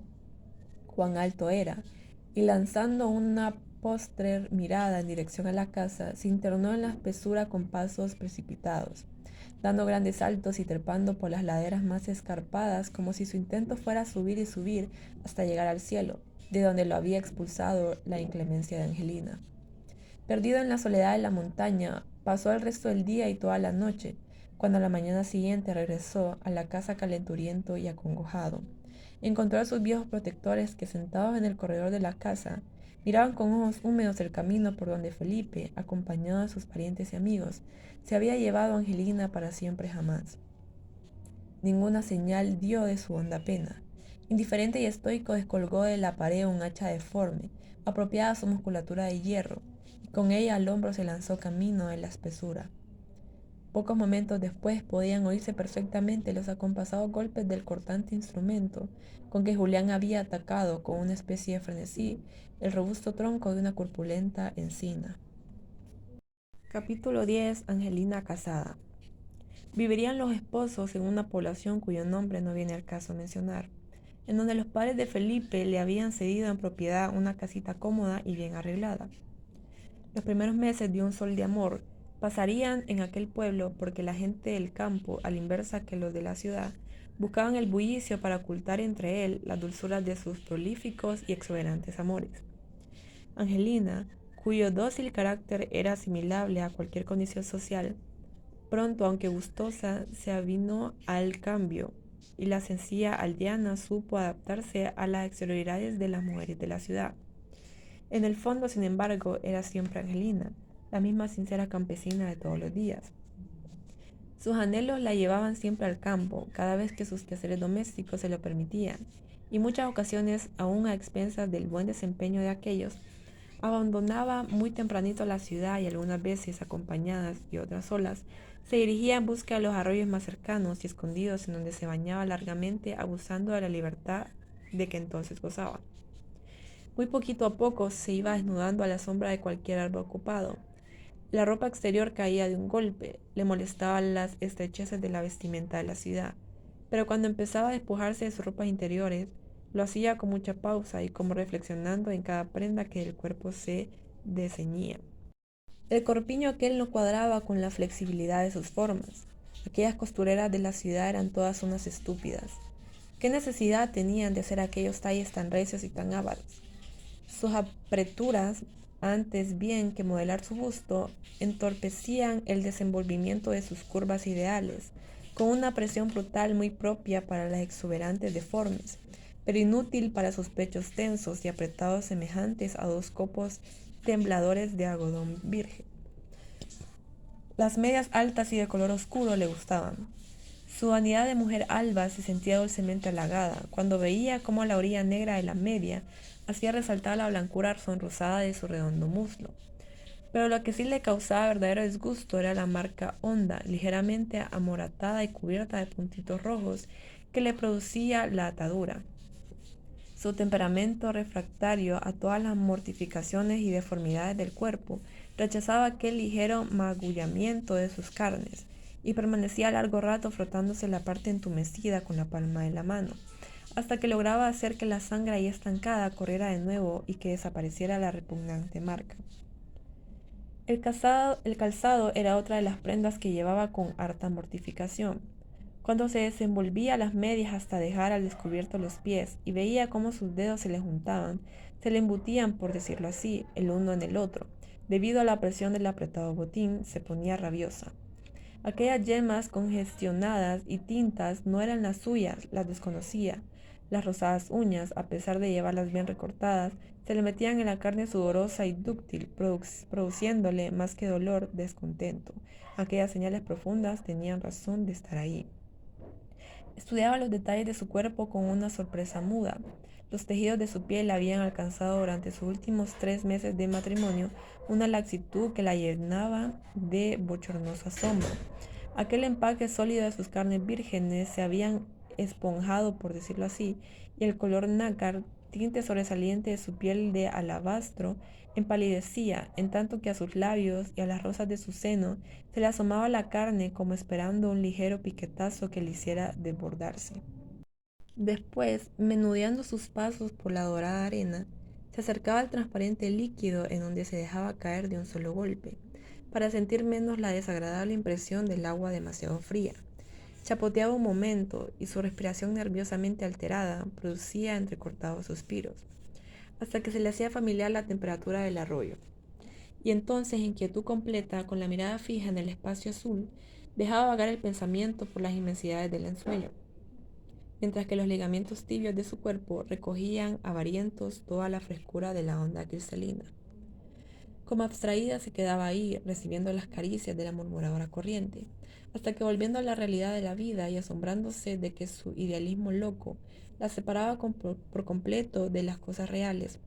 cuán alto era, y lanzando una postrer mirada en dirección a la casa, se internó en la espesura con pasos precipitados, dando grandes saltos y trepando por las laderas más escarpadas como si su intento fuera subir y subir hasta llegar al cielo, de donde lo había expulsado la inclemencia de Angelina. Perdido en la soledad de la montaña, pasó el resto del día y toda la noche, cuando a la mañana siguiente regresó a la casa calenturiento y acongojado. Encontró a sus viejos protectores que sentados en el corredor de la casa, miraban con ojos húmedos el camino por donde Felipe, acompañado de sus parientes y amigos, se había llevado a Angelina para siempre jamás. Ninguna señal dio de su honda pena. Indiferente y estoico descolgó de la pared un hacha deforme, apropiada a su musculatura de hierro, y con ella al hombro se lanzó camino de la espesura. Pocos momentos después podían oírse perfectamente los acompasados golpes del cortante instrumento con que Julián había atacado con una especie de frenesí el robusto tronco de una corpulenta encina. Capítulo 10. Angelina casada. Vivirían los esposos en una población cuyo nombre no viene al caso mencionar, en donde los padres de Felipe le habían cedido en propiedad una casita cómoda y bien arreglada. Los primeros meses de un sol de amor pasarían en aquel pueblo porque la gente del campo, a la inversa que los de la ciudad, buscaban el bullicio para ocultar entre él las dulzuras de sus prolíficos y exuberantes amores. Angelina, cuyo dócil carácter era asimilable a cualquier condición social, pronto, aunque gustosa, se avinó al cambio, y la sencilla aldeana supo adaptarse a las exterioridades de las mujeres de la ciudad. En el fondo, sin embargo, era siempre Angelina, la misma sincera campesina de todos los días. Sus anhelos la llevaban siempre al campo, cada vez que sus quehaceres domésticos se lo permitían, y muchas ocasiones, aún a expensas del buen desempeño de aquellos, abandonaba muy tempranito la ciudad y algunas veces, acompañadas y otras solas, se dirigía en busca de los arroyos más cercanos y escondidos en donde se bañaba largamente, abusando de la libertad de que entonces gozaba. Muy poquito a poco se iba desnudando a la sombra de cualquier árbol ocupado. La ropa exterior caía de un golpe, le molestaban las estrecheces de la vestimenta de la ciudad, pero cuando empezaba a despojarse de sus ropas interiores, lo hacía con mucha pausa y como reflexionando en cada prenda que el cuerpo se desceñía. El corpiño aquel no cuadraba con la flexibilidad de sus formas. Aquellas costureras de la ciudad eran todas unas estúpidas. ¿Qué necesidad tenían de hacer aquellos talles tan recios y tan ávaros? Sus apreturas, antes bien que modelar su busto, entorpecían el desenvolvimiento de sus curvas ideales, con una presión brutal muy propia para las exuberantes deformes, pero inútil para sus pechos tensos y apretados semejantes a dos copos tembladores de algodón virgen. Las medias altas y de color oscuro le gustaban. Su vanidad de mujer alba se sentía dulcemente halagada cuando veía cómo la orilla negra de la media hacía resaltar la blancura sonrosada de su redondo muslo. Pero lo que sí le causaba verdadero disgusto era la marca honda, ligeramente amoratada y cubierta de puntitos rojos que le producía la atadura. Su temperamento refractario a todas las mortificaciones y deformidades del cuerpo rechazaba aquel ligero magullamiento de sus carnes y permanecía largo rato frotándose la parte entumecida con la palma de la mano, hasta que lograba hacer que la sangre ahí estancada corriera de nuevo y que desapareciera la repugnante marca. El calzado era otra de las prendas que llevaba con harta mortificación. Cuando se desenvolvía las medias hasta dejar al descubierto los pies y veía cómo sus dedos se le juntaban, se le embutían, por decirlo así, el uno en el otro, Debido a la presión del apretado botín, se ponía rabiosa. Aquellas yemas congestionadas y tintas no eran las suyas, las desconocía. Las rosadas uñas, a pesar de llevarlas bien recortadas, se le metían en la carne sudorosa y dúctil, produciéndole más que dolor, descontento. Aquellas señales profundas tenían razón de estar ahí. Estudiaba los detalles de su cuerpo con una sorpresa muda. Los tejidos de su piel habían alcanzado durante sus últimos 3 meses de matrimonio una laxitud que la llenaba de bochornoso asombro. Aquel empaque sólido de sus carnes vírgenes se habían esponjado, por decirlo así, y el color nácar, tinte sobresaliente de su piel de alabastro, empalidecía, en tanto que a sus labios y a las rosas de su seno se le asomaba la carne como esperando un ligero piquetazo que le hiciera desbordarse. Después, menudeando sus pasos por la dorada arena, se acercaba al transparente líquido en donde se dejaba caer de un solo golpe, para sentir menos la desagradable impresión del agua demasiado fría. Chapoteaba un momento y su respiración nerviosamente alterada producía entrecortados suspiros, hasta que se le hacía familiar la temperatura del arroyo. Y entonces, en quietud completa, con la mirada fija en el espacio azul, dejaba vagar el pensamiento por las inmensidades del ensueño, mientras que los ligamentos tibios de su cuerpo recogían avarientos toda la frescura de la onda cristalina. Como abstraída se quedaba ahí, recibiendo las caricias de la murmuradora corriente, hasta que volviendo a la realidad de la vida y asombrándose de que su idealismo loco la separaba por completo de las cosas reales,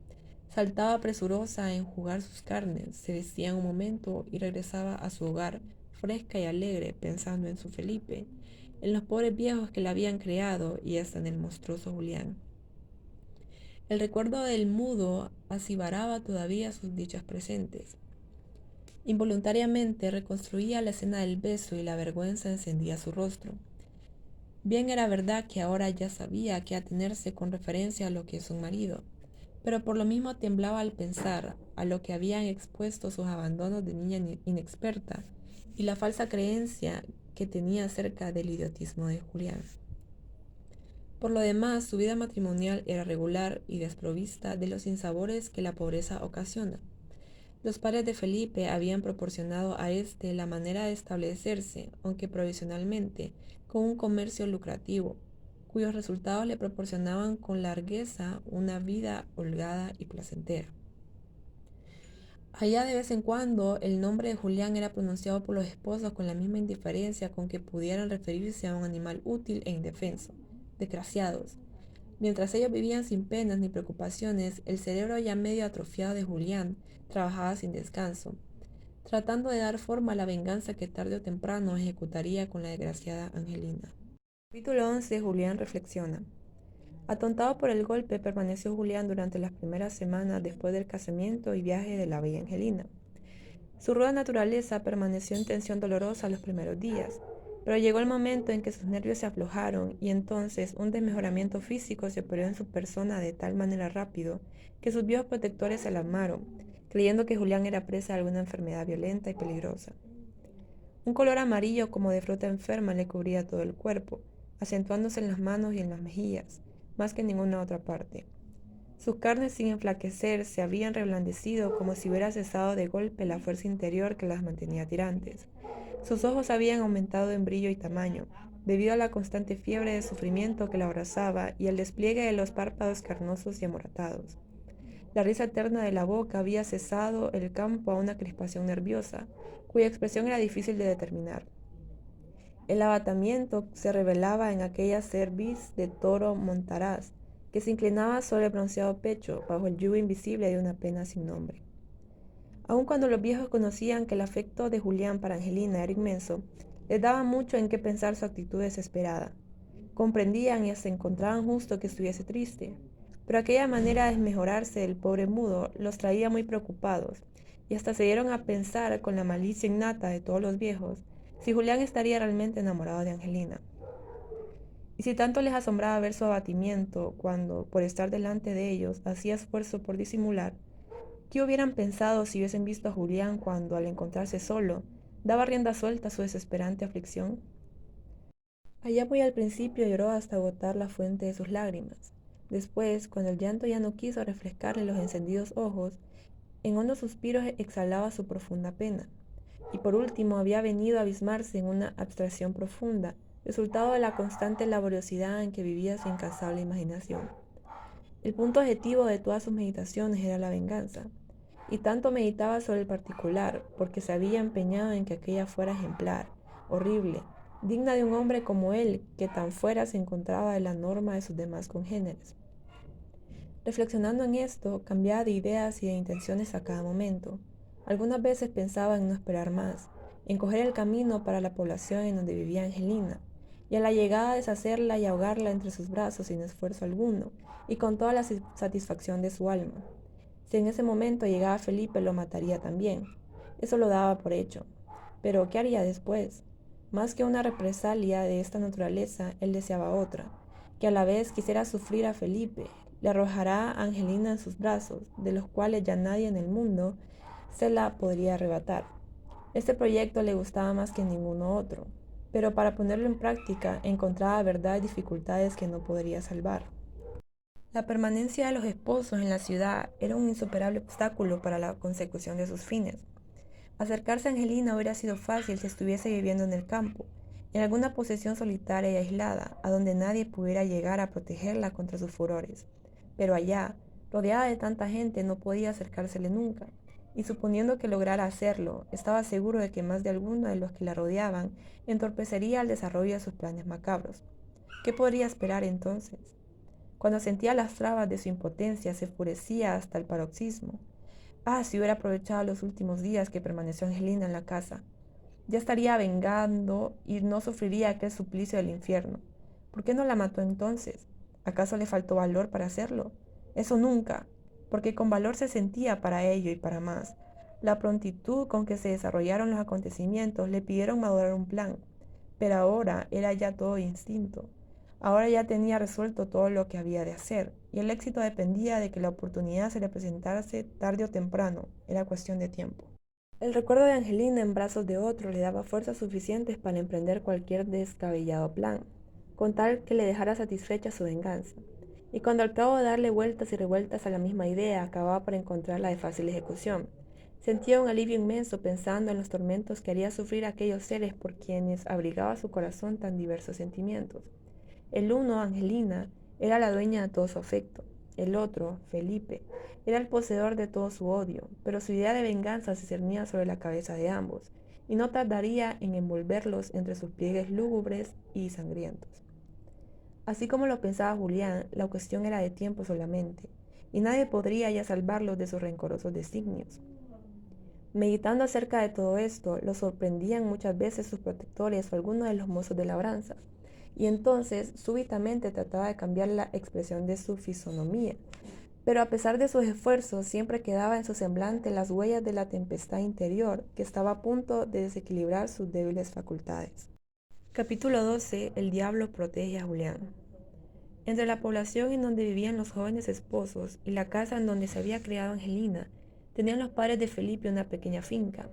saltaba presurosa a enjugar sus carnes, se vestía un momento y regresaba a su hogar, fresca y alegre, pensando en su Felipe, en los pobres viejos que la habían creado y hasta en el monstruoso Julián. El recuerdo del mudo acibaraba todavía sus dichas presentes. Involuntariamente reconstruía la escena del beso y la vergüenza encendía su rostro. Bien era verdad que ahora ya sabía a qué atenerse con referencia a lo que es un marido, pero por lo mismo temblaba al pensar a lo que habían expuesto sus abandonos de niña inexperta y la falsa creencia que tenía acerca del idiotismo de Julián. Por lo demás, su vida matrimonial era regular y desprovista de los sinsabores que la pobreza ocasiona. Los padres de Felipe habían proporcionado a éste la manera de establecerse, aunque provisionalmente, con un comercio lucrativo, cuyos resultados le proporcionaban con largueza una vida holgada y placentera. Allá de vez en cuando el nombre de Julián era pronunciado por los esposos con la misma indiferencia con que pudieran referirse a un animal útil e indefenso. Desgraciados. Mientras ellos vivían sin penas ni preocupaciones, el cerebro ya medio atrofiado de Julián trabajaba sin descanso, tratando de dar forma a la venganza que tarde o temprano ejecutaría con la desgraciada Angelina. Capítulo 11. Julián reflexiona. Atontado por el golpe, permaneció Julián durante las primeras semanas después del casamiento y viaje de la bella Angelina. Su ruda naturaleza permaneció en tensión dolorosa los primeros días, pero llegó el momento en que sus nervios se aflojaron y entonces un desmejoramiento físico se operó en su persona de tal manera rápido que sus viejos protectores se alarmaron, creyendo que Julián era presa de alguna enfermedad violenta y peligrosa. Un color amarillo como de fruta enferma le cubría todo el cuerpo, acentuándose en las manos y en las mejillas, más que en ninguna otra parte. Sus carnes sin enflaquecer se habían reblandecido como si hubiera cesado de golpe la fuerza interior que las mantenía tirantes. Sus ojos habían aumentado en brillo y tamaño, debido a la constante fiebre de sufrimiento que la abrazaba y el despliegue de los párpados carnosos y amoratados. La risa eterna de la boca había cesado el campo a una crispación nerviosa, cuya expresión era difícil de determinar. El abatamiento se revelaba en aquella cerviz de toro montaraz, que se inclinaba sobre el bronceado pecho, bajo el yugo invisible de una pena sin nombre. Aun cuando los viejos conocían que el afecto de Julián para Angelina era inmenso, les daba mucho en qué pensar su actitud desesperada. Comprendían y se encontraban justo que estuviese triste, pero aquella manera de desmejorarse del pobre mudo los traía muy preocupados, y hasta se dieron a pensar, con la malicia innata de todos los viejos, si Julián estaría realmente enamorado de Angelina. Y si tanto les asombraba ver su abatimiento cuando, por estar delante de ellos, hacía esfuerzo por disimular, ¿qué hubieran pensado si hubiesen visto a Julián cuando, al encontrarse solo, daba rienda suelta a su desesperante aflicción? Allá muy al principio lloró hasta agotar la fuente de sus lágrimas. Después, cuando el llanto ya no quiso refrescarle los encendidos ojos, En hondos suspiros exhalaba su profunda pena. Y por último había venido a abismarse en una abstracción profunda, resultado de la constante laboriosidad en que vivía su incansable imaginación. El punto objetivo de todas sus meditaciones era la venganza, y tanto meditaba sobre el particular, porque se había empeñado en que aquella fuera ejemplar, horrible, digna de un hombre como él, que tan fuera se encontraba de la norma de sus demás congéneres. Reflexionando en esto, cambiaba de ideas y de intenciones a cada momento. Algunas veces pensaba en no esperar más, en coger el camino para la población en donde vivía Angelina, y a la llegada deshacerla y ahogarla entre sus brazos sin esfuerzo alguno, y con toda la satisfacción de su alma. Si en ese momento llegaba Felipe, lo mataría también. Eso lo daba por hecho. Pero, ¿qué haría después? Más que una represalia de esta naturaleza, él deseaba otra, que a la vez quisiera sufrir a Felipe. Le arrojará a Angelina en sus brazos, de los cuales ya nadie en el mundo se la podría arrebatar. Este proyecto le gustaba más que ninguno otro, pero para ponerlo en práctica encontraba verdad y dificultades que no podría salvar. La permanencia de los esposos en la ciudad era un insuperable obstáculo para la consecución de sus fines. Acercarse a Angelina hubiera sido fácil si estuviese viviendo en el campo, en alguna posesión solitaria y aislada, a donde nadie pudiera llegar a protegerla contra sus furores. Pero allá, rodeada de tanta gente, no podía acercársele nunca, y suponiendo que lograra hacerlo, estaba seguro de que más de alguno de los que la rodeaban entorpecería el desarrollo de sus planes macabros. ¿Qué podría esperar entonces? Cuando sentía las trabas de su impotencia, se enfurecía hasta el paroxismo. Ah, si hubiera aprovechado los últimos días que permaneció Angelina en la casa. Ya estaría vengando y no sufriría aquel suplicio del infierno. ¿Por qué no la mató entonces? ¿Acaso le faltó valor para hacerlo? Eso nunca, porque con valor se sentía para ello y para más. La prontitud con que se desarrollaron los acontecimientos le pidieron madurar un plan, pero ahora era ya todo instinto. Ahora ya tenía resuelto todo lo que había de hacer, y el éxito dependía de que la oportunidad se le presentase tarde o temprano, era cuestión de tiempo. El recuerdo de Angelina en brazos de otro le daba fuerzas suficientes para emprender cualquier descabellado plan, con tal que le dejara satisfecha su venganza. Y cuando al cabo de darle vueltas y revueltas a la misma idea acababa por encontrarla de fácil ejecución, sentía un alivio inmenso pensando en los tormentos que haría sufrir a aquellos seres por quienes abrigaba su corazón tan diversos sentimientos. El uno, Angelina, era la dueña de todo su afecto. El otro, Felipe, era el poseedor de todo su odio, pero su idea de venganza se cernía sobre la cabeza de ambos, y no tardaría en envolverlos entre sus pliegues lúgubres y sangrientos. Así como lo pensaba Julián, la cuestión era de tiempo solamente, y nadie podría ya salvarlos de sus rencorosos designios. Meditando acerca de todo esto, lo sorprendían muchas veces sus protectores o algunos de los mozos de labranza, y entonces súbitamente trataba de cambiar la expresión de su fisonomía. Pero a pesar de sus esfuerzos, siempre quedaba en su semblante las huellas de la tempestad interior que estaba a punto de desequilibrar sus débiles facultades. Capítulo 12. El diablo protege a Julián. Entre la población en donde vivían los jóvenes esposos y la casa en donde se había criado Angelina, tenían los padres de Felipe una pequeña finca.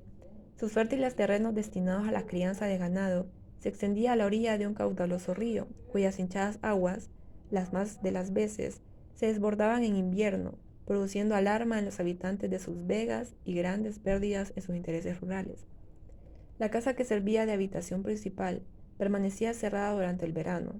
Sus fértiles terrenos destinados a la crianza de ganado se extendía a la orilla de un caudaloso río, cuyas hinchadas aguas, las más de las veces, se desbordaban en invierno, produciendo alarma en los habitantes de sus vegas y grandes pérdidas en sus intereses rurales. La casa que servía de habitación principal permanecía cerrada durante el verano,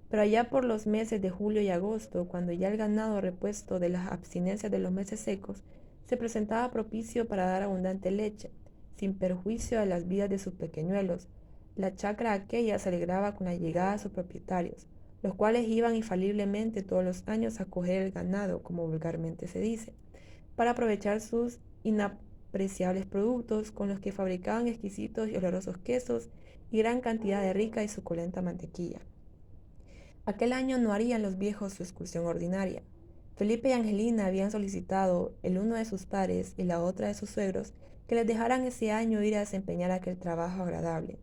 pero allá por los meses de julio y agosto, cuando ya el ganado repuesto de las abstinencias de los meses secos, se presentaba propicio para dar abundante leche, sin perjuicio de las vidas de sus pequeñuelos, la chacra aquella se alegraba con la llegada de sus propietarios, los cuales iban infaliblemente todos los años a coger el ganado, como vulgarmente se dice, para aprovechar sus inapreciables productos con los que fabricaban exquisitos y olorosos quesos y gran cantidad de rica y suculenta mantequilla. Aquel año no harían los viejos su excursión ordinaria. Felipe y Angelina habían solicitado, el uno de sus padres y la otra de sus suegros, que les dejaran ese año ir a desempeñar aquel trabajo agradable,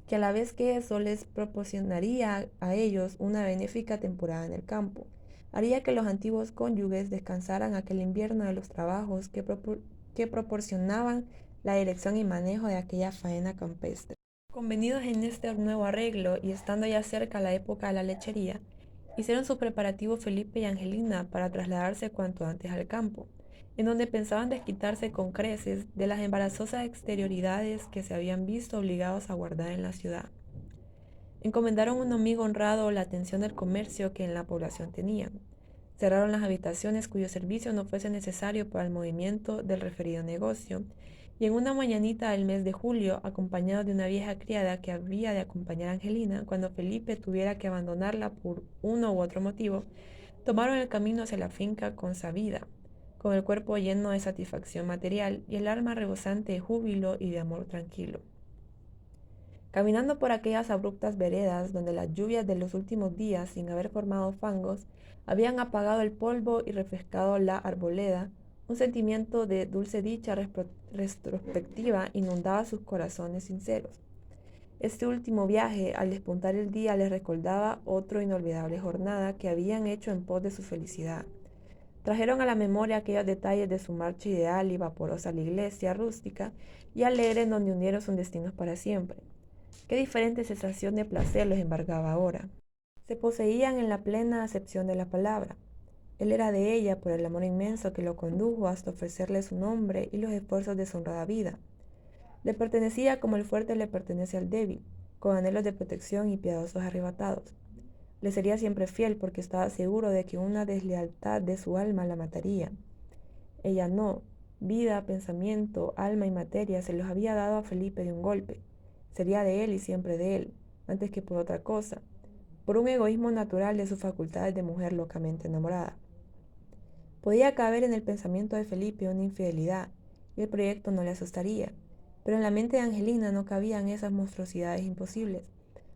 que a la vez que eso les proporcionaría a ellos una benéfica temporada en el campo, haría que los antiguos cónyuges descansaran aquel invierno de los trabajos que proporcionaban la dirección y manejo de aquella faena campestre. Convenidos en este nuevo arreglo y estando ya cerca la época de la lechería, hicieron sus preparativos Felipe y Angelina para trasladarse cuanto antes al campo, en donde pensaban desquitarse con creces de las embarazosas exterioridades que se habían visto obligados a guardar en la ciudad. Encomendaron a un amigo honrado la atención del comercio que en la población tenían. Cerraron las habitaciones cuyo servicio no fuese necesario para el movimiento del referido negocio, y en una mañanita del mes de julio, acompañado de una vieja criada que había de acompañar a Angelina cuando Felipe tuviera que abandonarla por uno u otro motivo, tomaron el camino hacia la finca consabida, con el cuerpo lleno de satisfacción material y el alma rebosante de júbilo y de amor tranquilo. Caminando por aquellas abruptas veredas donde las lluvias de los últimos días, sin haber formado fangos, habían apagado el polvo y refrescado la arboleda, un sentimiento de dulce dicha retrospectiva inundaba sus corazones sinceros. Este último viaje, al despuntar el día, les recordaba otra inolvidable jornada que habían hecho en pos de su felicidad. Trajeron a la memoria aquellos detalles de su marcha ideal y vaporosa a la iglesia rústica y alegre en donde unieron sus destinos para siempre. Qué diferente sensación de placer los embargaba ahora. Se poseían en la plena acepción de la palabra. Él era de ella por el amor inmenso que lo condujo hasta ofrecerle su nombre y los esfuerzos de su honrada vida. Le pertenecía como el fuerte le pertenece al débil, con anhelos de protección y piadosos arrebatados. Le sería siempre fiel porque estaba seguro de que una deslealtad de su alma la mataría. Ella no. Vida, pensamiento, alma y materia se los había dado a Felipe de un golpe. Sería de él y siempre de él, antes que por otra cosa, por un egoísmo natural de sus facultades de mujer locamente enamorada. Podía caber en el pensamiento de Felipe una infidelidad, y el proyecto no le asustaría, pero en la mente de Angelina no cabían esas monstruosidades imposibles.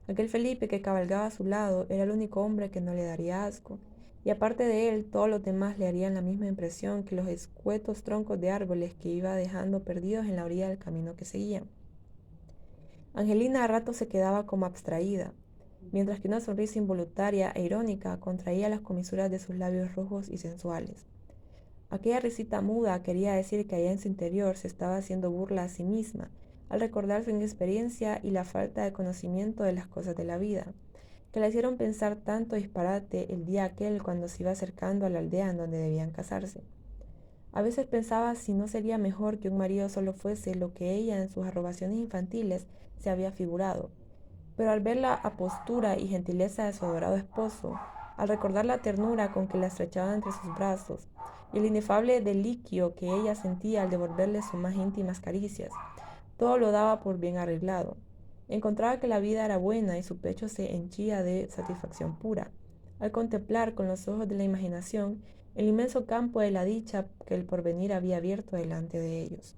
Aquel Felipe que cabalgaba a su lado era el único hombre que no le daría asco, y aparte de él, todos los demás le harían la misma impresión que los escuetos troncos de árboles que iba dejando perdidos en la orilla del camino que seguían. Angelina a rato se quedaba como abstraída, mientras que una sonrisa involuntaria e irónica contraía las comisuras de sus labios rojos y sensuales. Aquella risita muda quería decir que allá en su interior se estaba haciendo burla a sí misma, al recordar su inexperiencia y la falta de conocimiento de las cosas de la vida, que la hicieron pensar tanto disparate el día aquel cuando se iba acercando a la aldea en donde debían casarse. A veces pensaba si no sería mejor que un marido solo fuese lo que ella en sus arrogaciones infantiles se había figurado, pero al ver la apostura y gentileza de su adorado esposo, al recordar la ternura con que la estrechaba entre sus brazos y el inefable deliquio que ella sentía al devolverle sus más íntimas caricias, todo lo daba por bien arreglado. Encontraba que la vida era buena y su pecho se henchía de satisfacción pura, al contemplar con los ojos de la imaginación el inmenso campo de la dicha que el porvenir había abierto delante de ellos.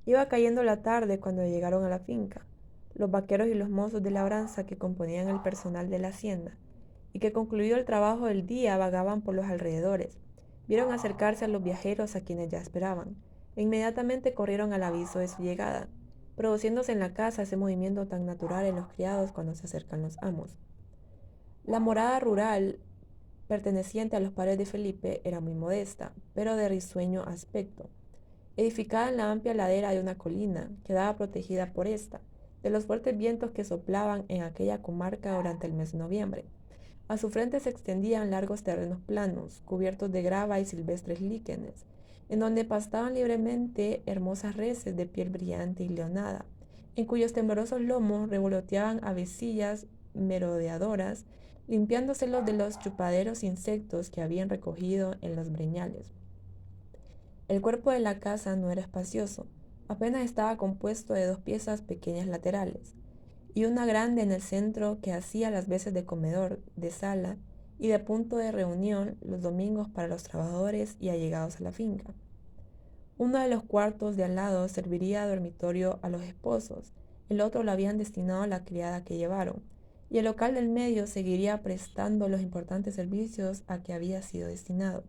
Iba cayendo la tarde cuando llegaron a la finca. Los vaqueros y los mozos de labranza que componían el personal de la hacienda, y que concluido el trabajo del día vagaban por los alrededores, vieron acercarse a los viajeros a quienes ya esperaban, e inmediatamente corrieron al aviso de su llegada, produciéndose en la casa ese movimiento tan natural en los criados cuando se acercan los amos. La morada rural perteneciente a los padres de Felipe era muy modesta, pero de risueño aspecto, edificada en la amplia ladera de una colina, quedaba protegida por esta, de los fuertes vientos que soplaban en aquella comarca durante el mes de noviembre. A su frente se extendían largos terrenos planos, cubiertos de grava y silvestres líquenes, en donde pastaban libremente hermosas reses de piel brillante y leonada, en cuyos temblorosos lomos revoloteaban avecillas merodeadoras, limpiándoselos de los chupaderos insectos que habían recogido en los breñales. El cuerpo de la casa no era espacioso, apenas estaba compuesto de dos piezas pequeñas laterales, y una grande en el centro que hacía las veces de comedor, de sala y de punto de reunión los domingos para los trabajadores y allegados a la finca. Uno de los cuartos de al lado serviría de dormitorio a los esposos, el otro lo habían destinado a la criada que llevaron, y el local del medio seguiría prestando los importantes servicios a que había sido destinado.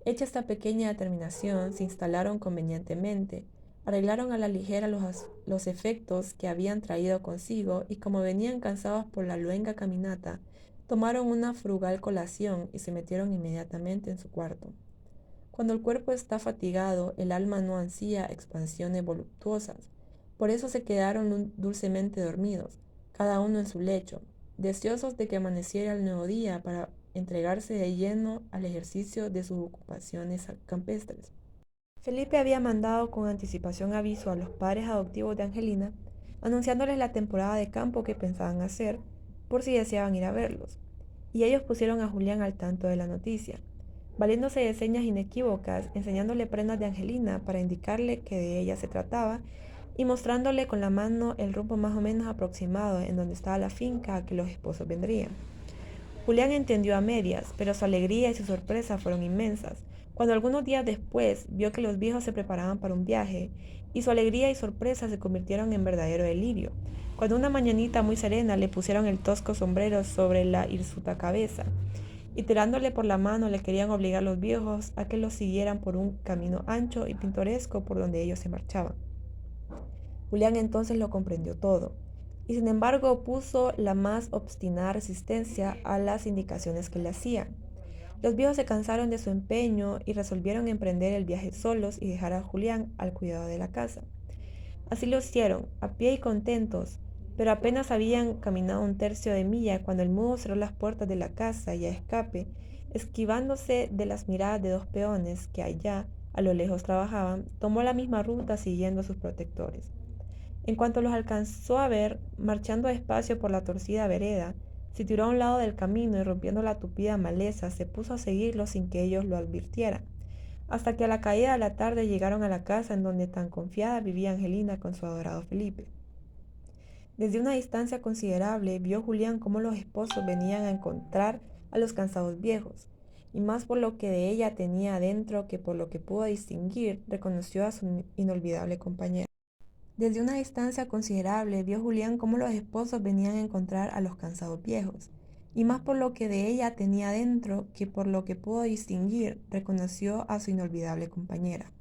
Hecha esta pequeña determinación, se instalaron convenientemente, arreglaron a la ligera los efectos que habían traído consigo y como venían cansados por la luenga caminata, tomaron una frugal colación y se metieron inmediatamente en su cuarto. Cuando el cuerpo está fatigado, el alma no ansía expansiones voluptuosas. Por eso se quedaron dulcemente dormidos, cada uno en su lecho, deseosos de que amaneciera el nuevo día para entregarse de lleno al ejercicio de sus ocupaciones campestres. Felipe había mandado con anticipación aviso a los padres adoptivos de Angelina, anunciándoles la temporada de campo que pensaban hacer, por si deseaban ir a verlos, y ellos pusieron a Julián al tanto de la noticia, valiéndose de señas inequívocas, enseñándole prendas de Angelina para indicarle que de ella se trataba, y mostrándole con la mano el rumbo más o menos aproximado en donde estaba la finca a que los esposos vendrían. Julián entendió a medias, pero su alegría y su sorpresa fueron inmensas, cuando algunos días después vio que los viejos se preparaban para un viaje, y su alegría y sorpresa se convirtieron en verdadero delirio, cuando una mañanita muy serena le pusieron el tosco sombrero sobre la hirsuta cabeza, y tirándole por la mano le querían obligar los viejos a que los siguieran por un camino ancho y pintoresco por donde ellos se marchaban. Julián entonces lo comprendió todo, y sin embargo opuso la más obstinada resistencia a las indicaciones que le hacían. Los viejos se cansaron de su empeño y resolvieron emprender el viaje solos y dejar a Julián al cuidado de la casa. Así lo hicieron, a pie y contentos, pero apenas habían caminado un tercio de milla cuando el mudo cerró las puertas de la casa y a escape, esquivándose de las miradas de dos peones que allá, a lo lejos trabajaban, tomó la misma ruta siguiendo a sus protectores. En cuanto los alcanzó a ver, marchando despacio por la torcida vereda, se tiró a un lado del camino y rompiendo la tupida maleza, se puso a seguirlos sin que ellos lo advirtieran, hasta que a la caída de la tarde llegaron a la casa en donde tan confiada vivía Angelina con su adorado Felipe. Desde una distancia considerable vio Julián cómo los esposos venían a encontrar a los cansados viejos, y más por lo que de ella tenía adentro que por lo que pudo distinguir, reconoció a su inolvidable compañera. Desde una distancia considerable vio Julián cómo los esposos venían a encontrar a los cansados viejos, y más por lo que de ella tenía dentro que por lo que pudo distinguir, reconoció a su inolvidable compañera.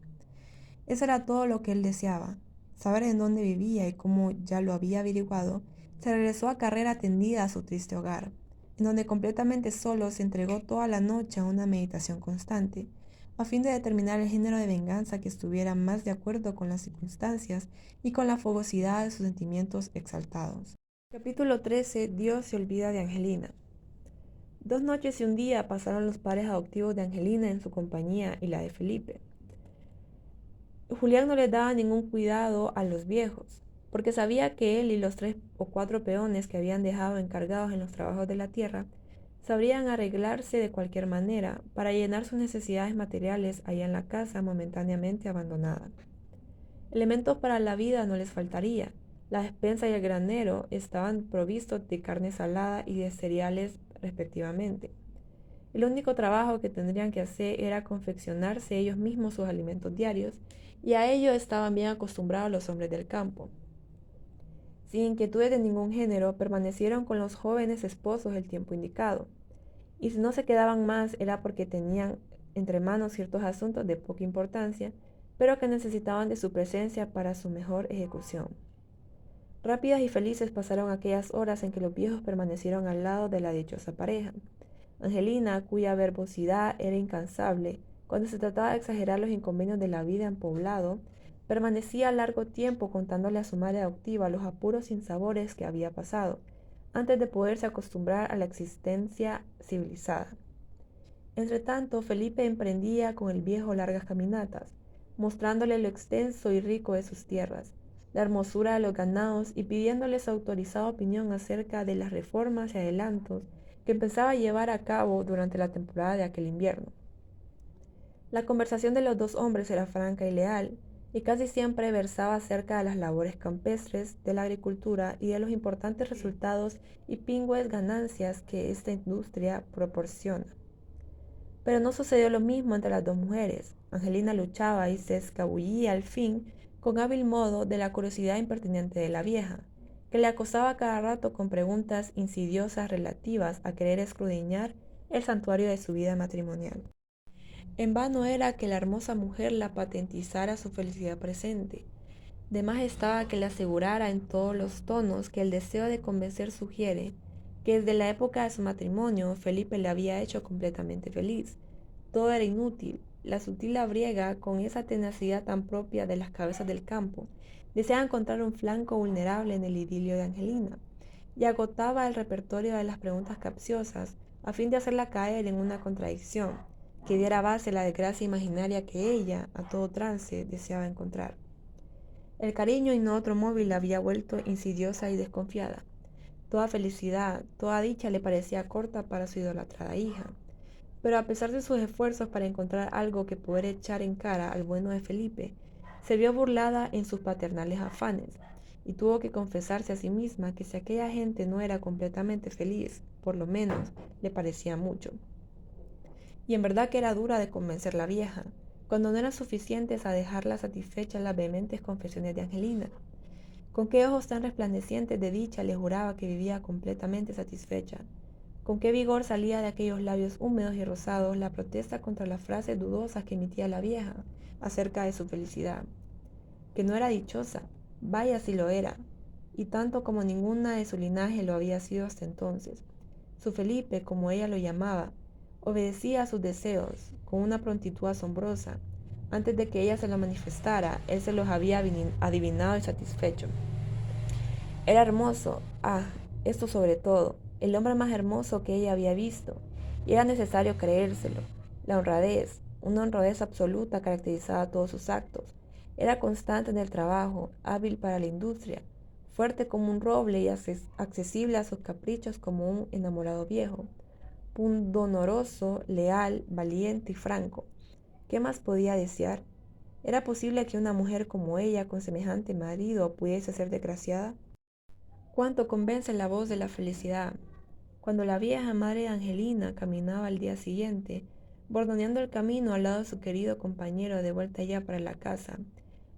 Eso era todo lo que él deseaba, saber en dónde vivía y como ya lo había averiguado, se regresó a carrera tendida a su triste hogar, en donde completamente solo se entregó toda la noche a una meditación constante, a fin de determinar el género de venganza que estuviera más de acuerdo con las circunstancias y con la fogosidad de sus sentimientos exaltados. Capítulo 13. Dios se olvida de Angelina. 2 noches y un día pasaron los padres adoptivos de Angelina en su compañía y la de Felipe. Julián no les daba ningún cuidado a los viejos, porque sabía que él y los 3 o 4 peones que habían dejado encargados en los trabajos de la tierra sabrían arreglarse de cualquier manera para llenar sus necesidades materiales allá en la casa momentáneamente abandonada. Elementos para la vida no les faltaría. La despensa y el granero estaban provistos de carne salada y de cereales respectivamente. El único trabajo que tendrían que hacer era confeccionarse ellos mismos sus alimentos diarios, y a ello estaban bien acostumbrados los hombres del campo. Sin inquietudes de ningún género, permanecieron con los jóvenes esposos el tiempo indicado, y si no se quedaban más era porque tenían entre manos ciertos asuntos de poca importancia, pero que necesitaban de su presencia para su mejor ejecución. Rápidas y felices pasaron aquellas horas en que los viejos permanecieron al lado de la dichosa pareja. Angelina, cuya verbosidad era incansable, cuando se trataba de exagerar los inconvenios de la vida en poblado, permanecía largo tiempo contándole a su madre adoptiva los apuros sinsabores que había pasado, antes de poderse acostumbrar a la existencia civilizada. Entretanto, Felipe emprendía con el viejo largas caminatas, mostrándole lo extenso y rico de sus tierras, la hermosura de los ganados y pidiéndole su autorizada opinión acerca de las reformas y adelantos que empezaba a llevar a cabo durante la temporada de aquel invierno. La conversación de los dos hombres era franca y leal, y casi siempre versaba acerca de las labores campestres, de la agricultura y de los importantes resultados y pingües ganancias que esta industria proporciona. Pero no sucedió lo mismo entre las dos mujeres. Angelina luchaba y se escabullía al fin, con hábil modo, de la curiosidad impertinente de la vieja, que le acosaba cada rato con preguntas insidiosas relativas a querer escudriñar el santuario de su vida matrimonial. En vano era que la hermosa mujer la patentizara su felicidad presente. De más estaba que le asegurara en todos los tonos que el deseo de convencer sugiere que desde la época de su matrimonio Felipe le había hecho completamente feliz. Todo era inútil. La sutil labriega, con esa tenacidad tan propia de las cabezas del campo, deseaba encontrar un flanco vulnerable en el idilio de Angelina, y agotaba el repertorio de las preguntas capciosas, a fin de hacerla caer en una contradicción que diera base a la desgracia imaginaria que ella, a todo trance, deseaba encontrar. El cariño y no otro móvil la había vuelto insidiosa y desconfiada. Toda felicidad, toda dicha le parecía corta para su idolatrada hija. Pero a pesar de sus esfuerzos para encontrar algo que poder echar en cara al bueno de Felipe, se vio burlada en sus paternales afanes, y tuvo que confesarse a sí misma que si aquella gente no era completamente feliz, por lo menos le parecía mucho. Y en verdad que era dura de convencer la vieja, cuando no eran suficientes a dejarla satisfecha las vehementes confesiones de Angelina. Con qué ojos tan resplandecientes de dicha le juraba que vivía completamente satisfecha. Con qué vigor salía de aquellos labios húmedos y rosados la protesta contra las frases dudosas que emitía la vieja acerca de su felicidad. Que no era dichosa, vaya si lo era, y tanto como ninguna de su linaje lo había sido hasta entonces. Su Felipe, como ella lo llamaba, obedecía a sus deseos con una prontitud asombrosa. Antes de que ella se lo manifestara, él se los había adivinado y satisfecho. Era hermoso, esto sobre todo, el hombre más hermoso que ella había visto, y era necesario creérselo. La honradez, una honradez absoluta caracterizaba todos sus actos. Era constante en el trabajo, hábil para la industria, fuerte como un roble y accesible a sus caprichos como un enamorado viejo, pundonoroso, leal, valiente y franco. ¿Qué más podía desear? ¿Era posible que una mujer como ella, con semejante marido, pudiese ser desgraciada? Cuánto convence la voz de la felicidad. Cuando la vieja madre de Angelina caminaba al día siguiente, bordoneando el camino al lado de su querido compañero de vuelta ya para la casa,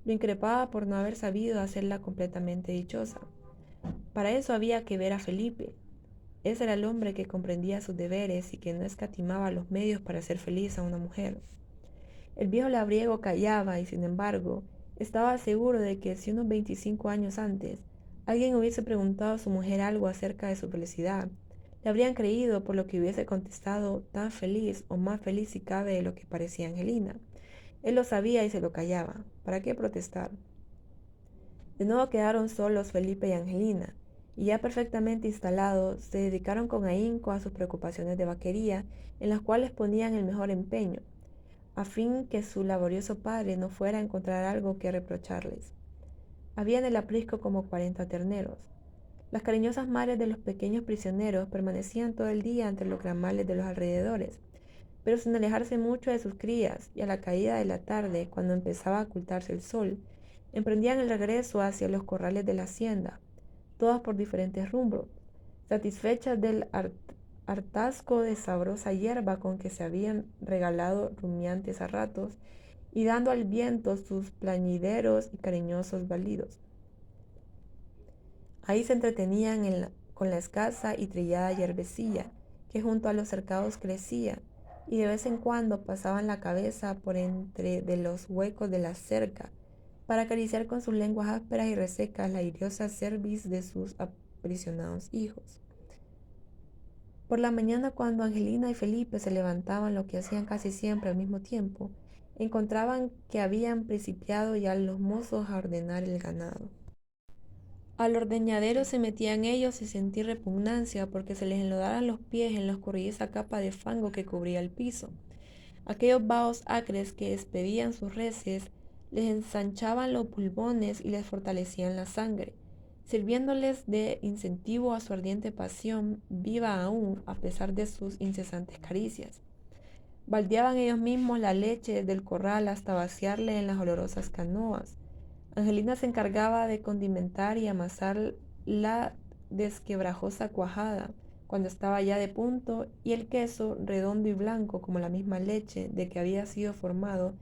lo increpaba por no haber sabido hacerla completamente dichosa. Para eso había que ver a Felipe. Ese era el hombre que comprendía sus deberes y que no escatimaba los medios para hacer feliz a una mujer. El viejo labriego callaba y, sin embargo, estaba seguro de que si unos 25 años antes alguien hubiese preguntado a su mujer algo acerca de su felicidad, le habrían creído por lo que hubiese contestado tan feliz o más feliz si cabe de lo que parecía Angelina. Él lo sabía y se lo callaba. ¿Para qué protestar? De nuevo quedaron solos Felipe y Angelina, y ya perfectamente instalados, se dedicaron con ahínco a sus preocupaciones de vaquería, en las cuales ponían el mejor empeño, a fin que su laborioso padre no fuera a encontrar algo que reprocharles. Había en el aprisco como 40 terneros. Las cariñosas madres de los pequeños prisioneros permanecían todo el día entre los gramales de los alrededores, pero sin alejarse mucho de sus crías, y a la caída de la tarde, cuando empezaba a ocultarse el sol, emprendían el regreso hacia los corrales de la hacienda, todas por diferentes rumbos, satisfechas del hartazgo de sabrosa hierba con que se habían regalado rumiantes a ratos, y dando al viento sus plañideros y cariñosos balidos. Ahí se entretenían con la escasa y trillada hierbecilla que junto a los cercados crecía, y de vez en cuando pasaban la cabeza por entre de los huecos de la cerca para acariciar con sus lenguas ásperas y resecas la iriosa cerviz de sus aprisionados hijos. Por la mañana, cuando Angelina y Felipe se levantaban, lo que hacían casi siempre al mismo tiempo, encontraban que habían principiado ya los mozos a ordenar el ganado. Al ordeñadero se metían ellos y sentí repugnancia porque se les enlodaran los pies en la escurridiza capa de fango que cubría el piso. Aquellos vaos acres que despedían sus reses les ensanchaban los pulmones y les fortalecían la sangre, sirviéndoles de incentivo a su ardiente pasión, viva aún a pesar de sus incesantes caricias. Baldeaban ellos mismos la leche del corral hasta vaciarle en las olorosas canoas. Angelina se encargaba de condimentar y amasar la desquebrajosa cuajada cuando estaba ya de punto, y el queso, redondo y blanco como la misma leche de que había sido formado,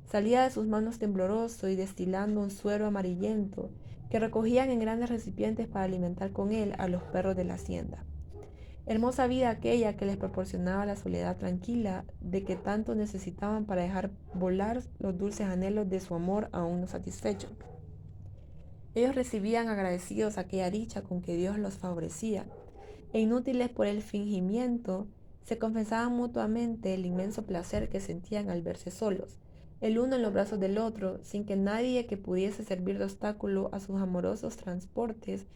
salía de sus manos tembloroso y destilando un suero amarillento que recogían en grandes recipientes para alimentar con él a los perros de la hacienda. Hermosa vida aquella que les proporcionaba la soledad tranquila de que tanto necesitaban para dejar volar los dulces anhelos de su amor aún no satisfecho. Ellos recibían agradecidos aquella dicha con que Dios los favorecía, e inútiles por el fingimiento, se confesaban mutuamente el inmenso placer que sentían al verse solos, el uno en los brazos del otro, sin que nadie que pudiese servir de obstáculo a sus amorosos transportes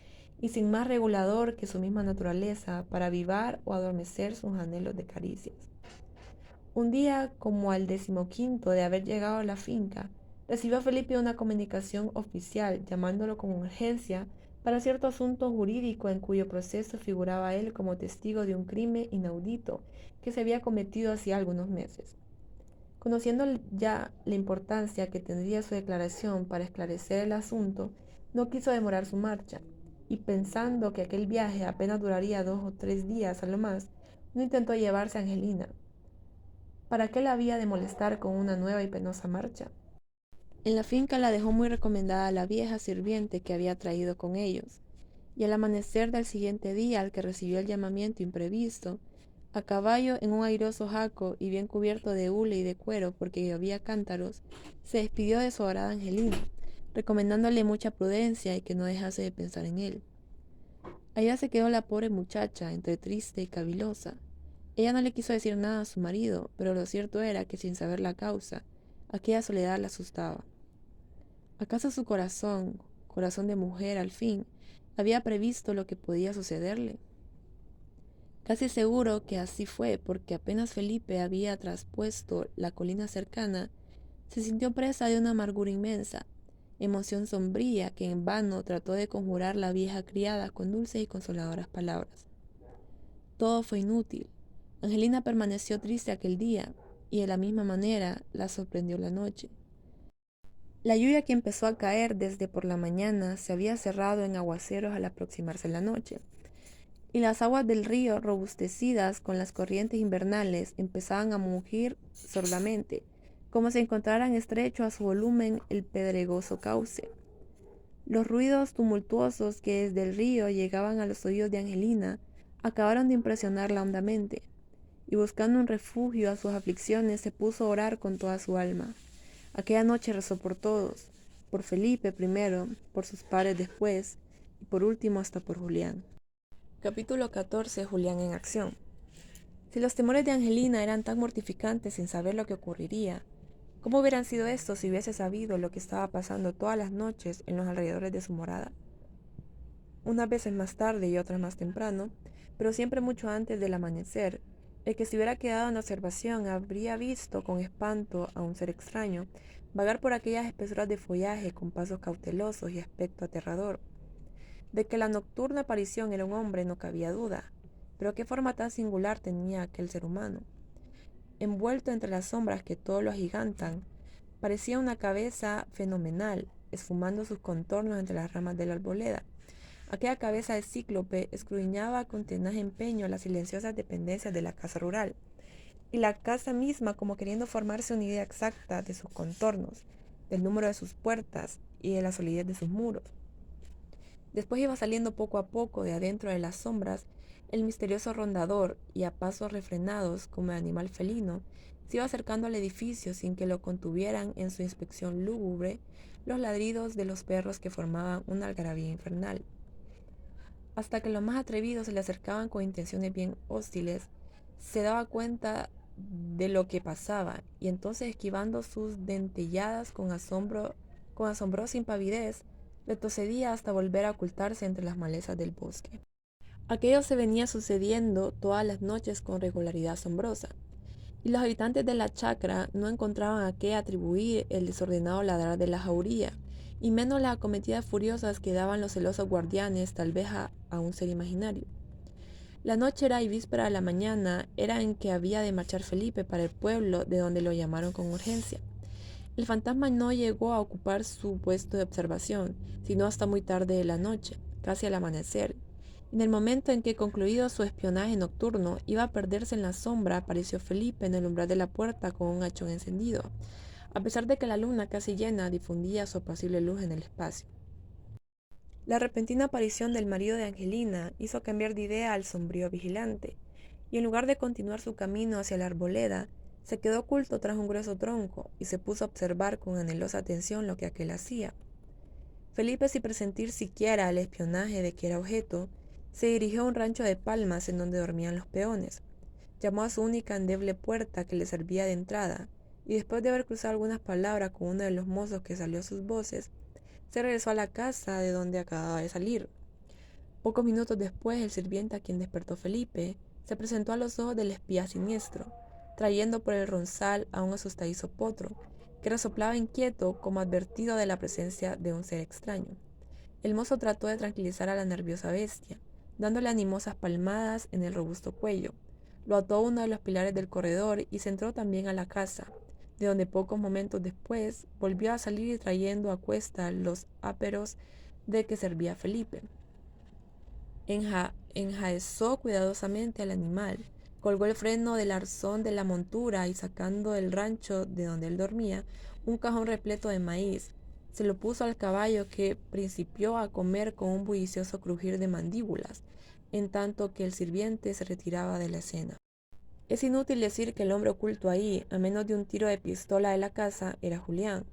y sin más regulador que su misma naturaleza para avivar o adormecer sus anhelos de caricias. Un día, como al 15º de haber llegado a la finca, recibió Felipe una comunicación oficial llamándolo con urgencia para cierto asunto jurídico en cuyo proceso figuraba él como testigo de un crimen inaudito que se había cometido hacía algunos meses. Conociendo ya la importancia que tendría su declaración para esclarecer el asunto, no quiso demorar su marcha, y pensando que aquel viaje apenas duraría 2 o 3 días a lo más, no intentó llevarse a Angelina. ¿Para qué la había de molestar con una nueva y penosa marcha? En la finca la dejó muy recomendada a la vieja sirviente que había traído con ellos, y al amanecer del siguiente día al que recibió el llamamiento imprevisto, a caballo en un airoso jaco y bien cubierto de hule y de cuero porque llovía cántaros, se despidió de su adorada Angelina, recomendándole mucha prudencia y que no dejase de pensar en él. Allá se quedó la pobre muchacha, entre triste y cavilosa. Ella no le quiso decir nada a su marido, pero lo cierto era que sin saber la causa, aquella soledad la asustaba. ¿Acaso su corazón, corazón de mujer al fin, había previsto lo que podía sucederle? Casi seguro que así fue, porque apenas Felipe había traspuesto la colina cercana, se sintió presa de una amargura inmensa, emoción sombría que en vano trató de conjurar la vieja criada con dulces y consoladoras palabras. Todo fue inútil. Angelina permaneció triste aquel día, y de la misma manera la sorprendió la noche. La lluvia que empezó a caer desde por la mañana se había cerrado en aguaceros al aproximarse la noche, y las aguas del río, robustecidas con las corrientes invernales, empezaban a mugir sordamente, como si encontraran estrecho a su volumen el pedregoso cauce. Los ruidos tumultuosos que desde el río llegaban a los oídos de Angelina acabaron de impresionarla hondamente, y buscando un refugio a sus aflicciones se puso a orar con toda su alma. Aquella noche rezó por todos, por Felipe primero, por sus padres después, y por último hasta por Julián. Capítulo 14. Julián en acción. Si los temores de Angelina eran tan mortificantes sin saber lo que ocurriría, ¿cómo hubieran sido estos si hubiese sabido lo que estaba pasando todas las noches en los alrededores de su morada? Unas veces más tarde y otras más temprano, pero siempre mucho antes del amanecer, el que se hubiera quedado en observación habría visto con espanto a un ser extraño vagar por aquellas espesuras de follaje con pasos cautelosos y aspecto aterrador. De que la nocturna aparición era un hombre no cabía duda, pero qué forma tan singular tenía aquel ser humano. Envuelto entre las sombras que todo lo agigantan, parecía una cabeza fenomenal, esfumando sus contornos entre las ramas de la arboleda. Aquella cabeza de cíclope escudriñaba con tenaz empeño las silenciosas dependencias de la casa rural, y la casa misma como queriendo formarse una idea exacta de sus contornos, del número de sus puertas y de la solidez de sus muros. Después iba saliendo poco a poco de adentro de las sombras el misterioso rondador, y a pasos refrenados como de animal felino, se iba acercando al edificio sin que lo contuvieran en su inspección lúgubre los ladridos de los perros que formaban una algarabía infernal. Hasta que los más atrevidos se le acercaban con intenciones bien hostiles, se daba cuenta de lo que pasaba, y entonces esquivando sus dentelladas con asombrosa impavidez, retrocedía hasta volver a ocultarse entre las malezas del bosque. Aquello se venía sucediendo todas las noches con regularidad asombrosa, y los habitantes de la chacra no encontraban a qué atribuir el desordenado ladrar de la jauría, y menos las acometidas furiosas que daban los celosos guardianes tal vez a un ser imaginario. La noche era y víspera de la mañana era en que había de marchar Felipe para el pueblo de donde lo llamaron con urgencia. El fantasma no llegó a ocupar su puesto de observación, sino hasta muy tarde de la noche, casi al amanecer. En el momento en que, concluido su espionaje nocturno, iba a perderse en la sombra, apareció Felipe en el umbral de la puerta con un hachón encendido, a pesar de que la luna casi llena difundía su apacible luz en el espacio. La repentina aparición del marido de Angelina hizo cambiar de idea al sombrío vigilante, y en lugar de continuar su camino hacia la arboleda, se quedó oculto tras un grueso tronco y se puso a observar con anhelosa atención lo que aquél hacía. Felipe, sin presentir siquiera el espionaje de que era objeto, se dirigió a un rancho de palmas en donde dormían los peones. Llamó a su única endeble puerta que le servía de entrada, y después de haber cruzado algunas palabras con uno de los mozos que salió a sus voces, se regresó a la casa de donde acababa de salir. Pocos minutos después, el sirviente a quien despertó Felipe se presentó a los ojos del espía siniestro, trayendo por el ronzal a un asustadizo potro, que resoplaba inquieto como advertido de la presencia de un ser extraño. El mozo trató de tranquilizar a la nerviosa bestia, dándole animosas palmadas en el robusto cuello. Lo ató a uno de los pilares del corredor y se entró también a la casa, de donde pocos momentos después volvió a salir trayendo a cuesta los áperos de que servía Felipe. Enjaezó cuidadosamente al animal, colgó el freno del arzón de la montura y sacando del rancho de donde él dormía un cajón repleto de maíz, se lo puso al caballo que principió a comer con un bullicioso crujir de mandíbulas, en tanto que el sirviente se retiraba de la escena. Es inútil decir que el hombre oculto ahí, a menos de un tiro de pistola de la casa, era Julián.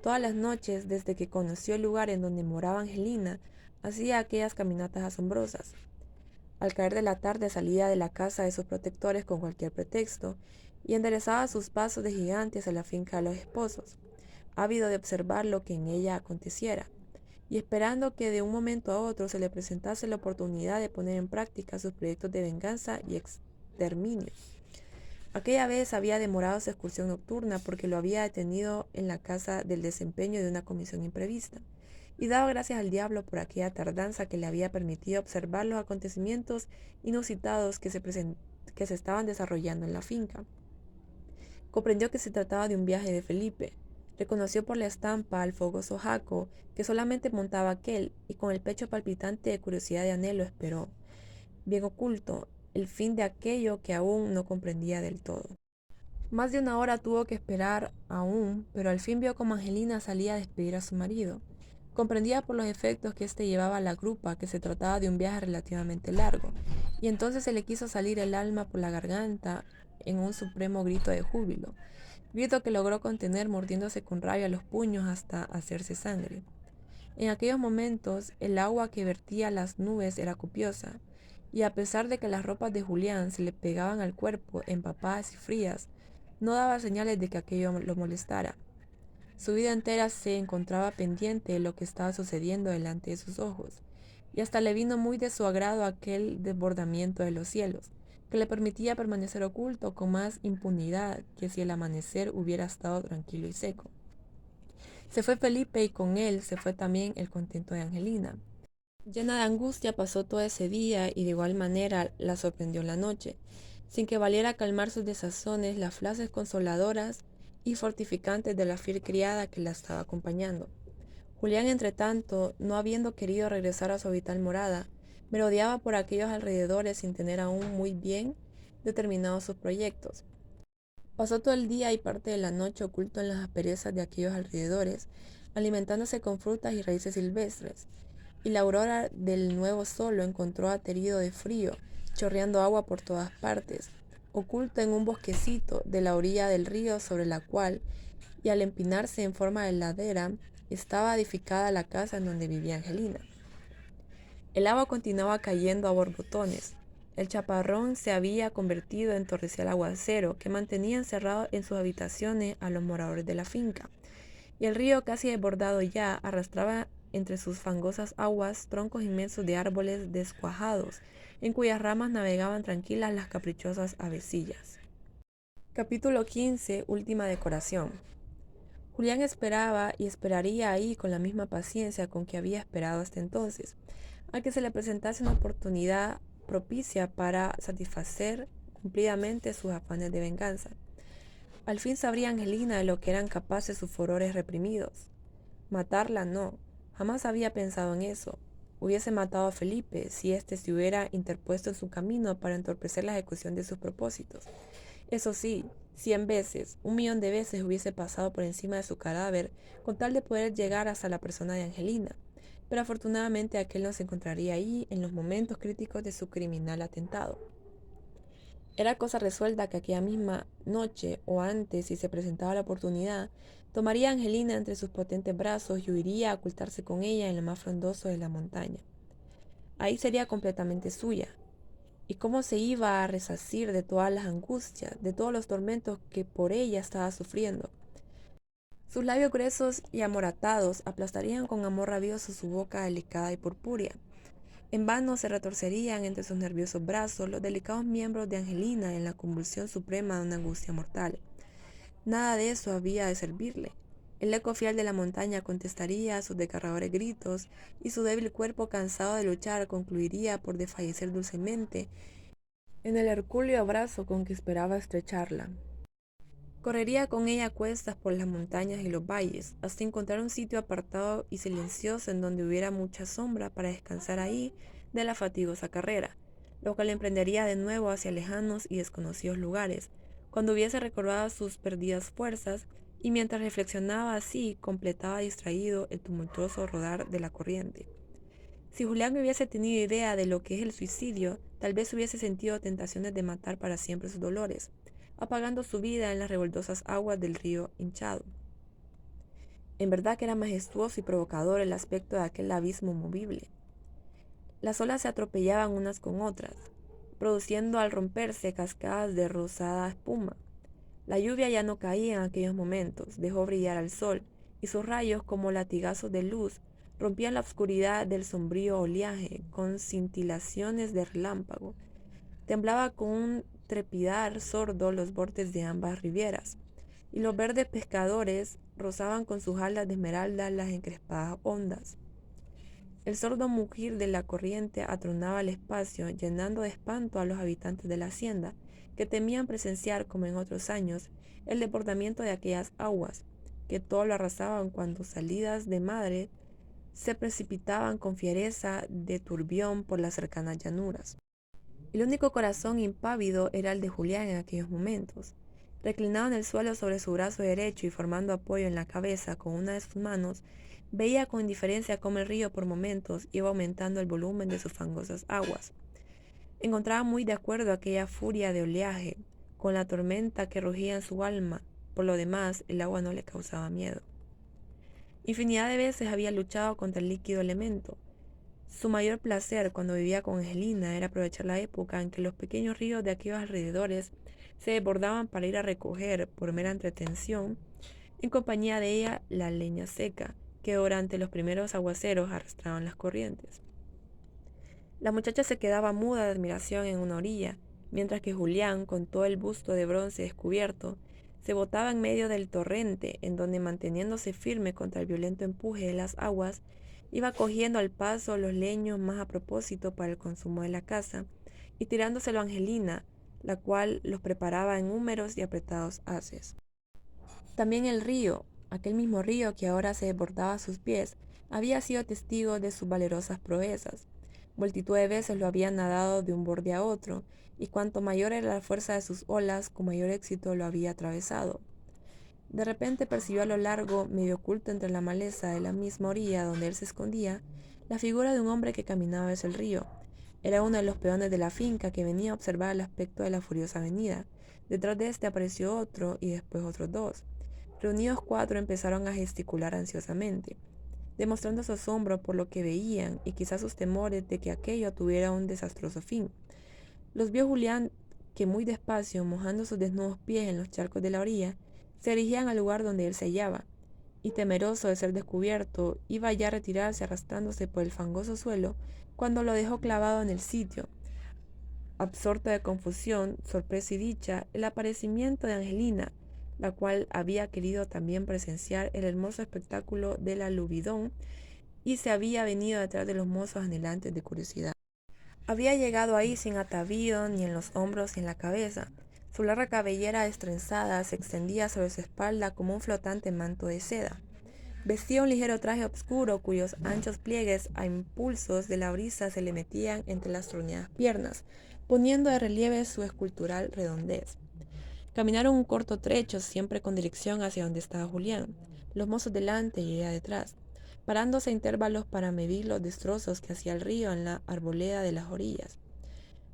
Todas las noches, desde que conoció el lugar en donde moraba Angelina, hacía aquellas caminatas asombrosas. Al caer de la tarde salía de la casa de sus protectores con cualquier pretexto y enderezaba sus pasos de gigante hacia la finca de los esposos, ávido de observar lo que en ella aconteciera, y esperando que de un momento a otro se le presentase la oportunidad de poner en práctica sus proyectos de venganza y exterminio. Aquella vez había demorado su excursión nocturna porque lo había detenido en la casa del desempeño de una comisión imprevista, y daba gracias al diablo por aquella tardanza que le había permitido observar los acontecimientos inusitados que se estaban desarrollando en la finca. Comprendió que se trataba de un viaje de Felipe. Reconoció por la estampa al fogoso Jaco, que solamente montaba aquel, y con el pecho palpitante de curiosidad y anhelo esperó, bien oculto, el fin de aquello que aún no comprendía del todo. Más de una hora tuvo que esperar aún, pero al fin vio como Angelina salía a despedir a su marido. Comprendía por los efectos que éste llevaba a la grupa que se trataba de un viaje relativamente largo, y entonces se le quiso salir el alma por la garganta en un supremo grito de júbilo, grito que logró contener mordiéndose con rabia los puños hasta hacerse sangre. En aquellos momentos el agua que vertía las nubes era copiosa, y a pesar de que las ropas de Julián se le pegaban al cuerpo empapadas y frías, no daba señales de que aquello lo molestara. Su vida entera se encontraba pendiente de lo que estaba sucediendo delante de sus ojos, y hasta le vino muy de su agrado aquel desbordamiento de los cielos, que le permitía permanecer oculto con más impunidad que si el amanecer hubiera estado tranquilo y seco. Se fue Felipe y con él se fue también el contento de Angelina. Llena de angustia pasó todo ese día y de igual manera la sorprendió la noche, sin que valiera calmar sus desazones las frases consoladoras y fortificantes de la fiel criada que la estaba acompañando. Julián, entretanto, no habiendo querido regresar a su habitual morada, merodeaba por aquellos alrededores sin tener aún muy bien determinados sus proyectos. Pasó todo el día y parte de la noche oculto en las asperezas de aquellos alrededores, alimentándose con frutas y raíces silvestres, y la aurora del nuevo sol lo encontró aterido de frío, chorreando agua por todas partes, oculto en un bosquecito de la orilla del río sobre la cual, y al empinarse en forma de ladera, estaba edificada la casa en donde vivía Angelina. El agua continuaba cayendo a borbotones. El chaparrón se había convertido en torrencial aguacero que mantenía encerrados en sus habitaciones a los moradores de la finca, y el río, casi desbordado ya, arrastraba entre sus fangosas aguas troncos inmensos de árboles descuajados, en cuyas ramas navegaban tranquilas las caprichosas avecillas. Capítulo 15. Última decoración. Julián esperaba y esperaría ahí con la misma paciencia con que había esperado hasta entonces, a que se le presentase una oportunidad propicia para satisfacer cumplidamente sus afanes de venganza. Al fin sabría Angelina de lo que eran capaces sus furores reprimidos. Matarla no, jamás había pensado en eso. Hubiese matado a Felipe si éste se hubiera interpuesto en su camino para entorpecer la ejecución de sus propósitos. Eso sí, 100 veces, 1.000.000 de veces hubiese pasado por encima de su cadáver con tal de poder llegar hasta la persona de Angelina, pero afortunadamente aquel no se encontraría ahí en los momentos críticos de su criminal atentado. Era cosa resuelta que aquella misma noche o antes, si se presentaba la oportunidad, tomaría a Angelina entre sus potentes brazos y huiría a ocultarse con ella en lo más frondoso de la montaña. Ahí sería completamente suya. ¿Y cómo se iba a resarcir de todas las angustias, de todos los tormentos que por ella estaba sufriendo? Sus labios gruesos y amoratados aplastarían con amor rabioso su boca delicada y purpúrea. En vano se retorcerían entre sus nerviosos brazos los delicados miembros de Angelina en la convulsión suprema de una angustia mortal. Nada de eso había de servirle. El eco fiel de la montaña contestaría a sus desgarradores gritos, y su débil cuerpo cansado de luchar concluiría por desfallecer dulcemente en el hercúleo abrazo con que esperaba estrecharla. Correría con ella a cuestas por las montañas y los valles, hasta encontrar un sitio apartado y silencioso en donde hubiera mucha sombra para descansar ahí de la fatigosa carrera, lo cual emprendería de nuevo hacia lejanos y desconocidos lugares, cuando hubiese recobrado sus perdidas fuerzas, y mientras reflexionaba así, completaba distraído el tumultuoso rodar de la corriente. Si Julián hubiese tenido idea de lo que es el suicidio, tal vez hubiese sentido tentaciones de matar para siempre sus dolores, apagando su vida en las revoltosas aguas del río hinchado. En verdad que era majestuoso y provocador el aspecto de aquel abismo movible. Las olas se atropellaban unas con otras, produciendo al romperse cascadas de rosada espuma. La lluvia ya no caía en aquellos momentos, dejó brillar al sol, y sus rayos, como latigazos de luz, rompían la oscuridad del sombrío oleaje con cintilaciones de relámpago. Temblaba con un trepidar sordo los bordes de ambas ribieras, y los verdes pescadores rozaban con sus alas de esmeralda las encrespadas ondas. El sordo mugir de la corriente atronaba el espacio, llenando de espanto a los habitantes de la hacienda, que temían presenciar, como en otros años, el desbordamiento de aquellas aguas, que todo lo arrasaban cuando, salidas de madre, se precipitaban con fiereza de turbión por las cercanas llanuras. El único corazón impávido era el de Julián en aquellos momentos. Reclinado en el suelo sobre su brazo derecho y formando apoyo en la cabeza con una de sus manos, veía con indiferencia cómo el río por momentos iba aumentando el volumen de sus fangosas aguas. Encontraba muy de acuerdo aquella furia de oleaje con la tormenta que rugía en su alma. Por lo demás, el agua no le causaba miedo. Infinidad de veces había luchado contra el líquido elemento. Su mayor placer cuando vivía con Angelina era aprovechar la época en que los pequeños ríos de aquellos alrededores se desbordaban para ir a recoger, por mera entretención, en compañía de ella, la leña seca que durante los primeros aguaceros arrastraban las corrientes. La muchacha se quedaba muda de admiración en una orilla, mientras que Julián, con todo el busto de bronce descubierto, se botaba en medio del torrente, en donde, manteniéndose firme contra el violento empuje de las aguas, iba cogiendo al paso los leños más a propósito para el consumo de la casa, y tirándoselo a Angelina, la cual los preparaba en húmeros y apretados haces. También el río, aquel mismo río que ahora se desbordaba a sus pies, había sido testigo de sus valerosas proezas. Multitud de veces lo había nadado de un borde a otro, y cuanto mayor era la fuerza de sus olas, con mayor éxito lo había atravesado. De repente percibió a lo largo, medio oculto entre la maleza de la misma orilla donde él se escondía, la figura de un hombre que caminaba hacia el río. Era uno de los peones de la finca que venía a observar el aspecto de la furiosa avenida. Detrás de este apareció otro y después otros dos. Reunidos cuatro empezaron a gesticular ansiosamente, demostrando su asombro por lo que veían y quizás sus temores de que aquello tuviera un desastroso fin. Los vio Julián, que muy despacio, mojando sus desnudos pies en los charcos de la orilla, se dirigían al lugar donde él se hallaba, y temeroso de ser descubierto, iba ya a retirarse arrastrándose por el fangoso suelo, cuando lo dejó clavado en el sitio. Absorto de confusión, sorpresa y dicha, el aparecimiento de Angelina, la cual había querido también presenciar el hermoso espectáculo del alubidón y se había venido detrás de los mozos anhelantes de curiosidad. Había llegado ahí sin atavío ni en los hombros ni en la cabeza. Su larga cabellera destrenzada se extendía sobre su espalda como un flotante manto de seda. Vestía un ligero traje oscuro cuyos anchos pliegues a impulsos de la brisa se le metían entre las torneadas piernas, poniendo de relieve su escultural redondez. Caminaron un corto trecho, siempre con dirección hacia donde estaba Julián, los mozos delante y ella detrás, parándose a intervalos para medir los destrozos que hacía el río en la arboleda de las orillas.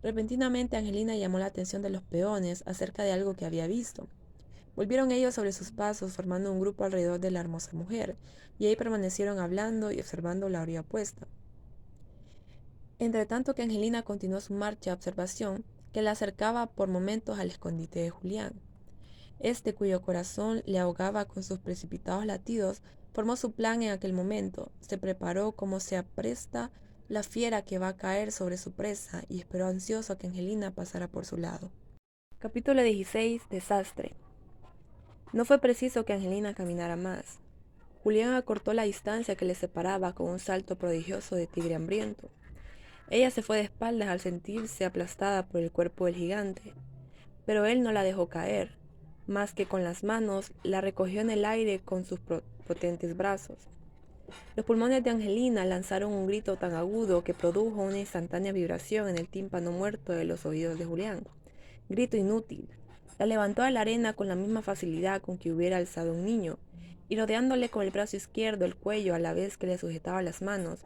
Repentinamente Angelina llamó la atención de los peones acerca de algo que había visto. Volvieron ellos sobre sus pasos, formando un grupo alrededor de la hermosa mujer, y ahí permanecieron hablando y observando la orilla opuesta. Entre tanto que Angelina continuó su marcha, observación que la acercaba por momentos al escondite de Julián. Este, cuyo corazón le ahogaba con sus precipitados latidos, formó su plan en aquel momento. Se preparó como se apresta la fiera que va a caer sobre su presa, y esperó ansioso a que Angelina pasara por su lado. Capítulo 16. Desastre. No fue preciso que Angelina caminara más. Julián acortó la distancia que les separaba con un salto prodigioso de tigre hambriento. Ella se fue de espaldas al sentirse aplastada por el cuerpo del gigante, pero él no la dejó caer, más que con las manos la recogió en el aire con sus potentes brazos. Los pulmones de Angelina lanzaron un grito tan agudo que produjo una instantánea vibración en el tímpano muerto de los oídos de Julián. Grito inútil. La levantó a la arena con la misma facilidad con que hubiera alzado un niño, y rodeándole con el brazo izquierdo el cuello a la vez que le sujetaba las manos,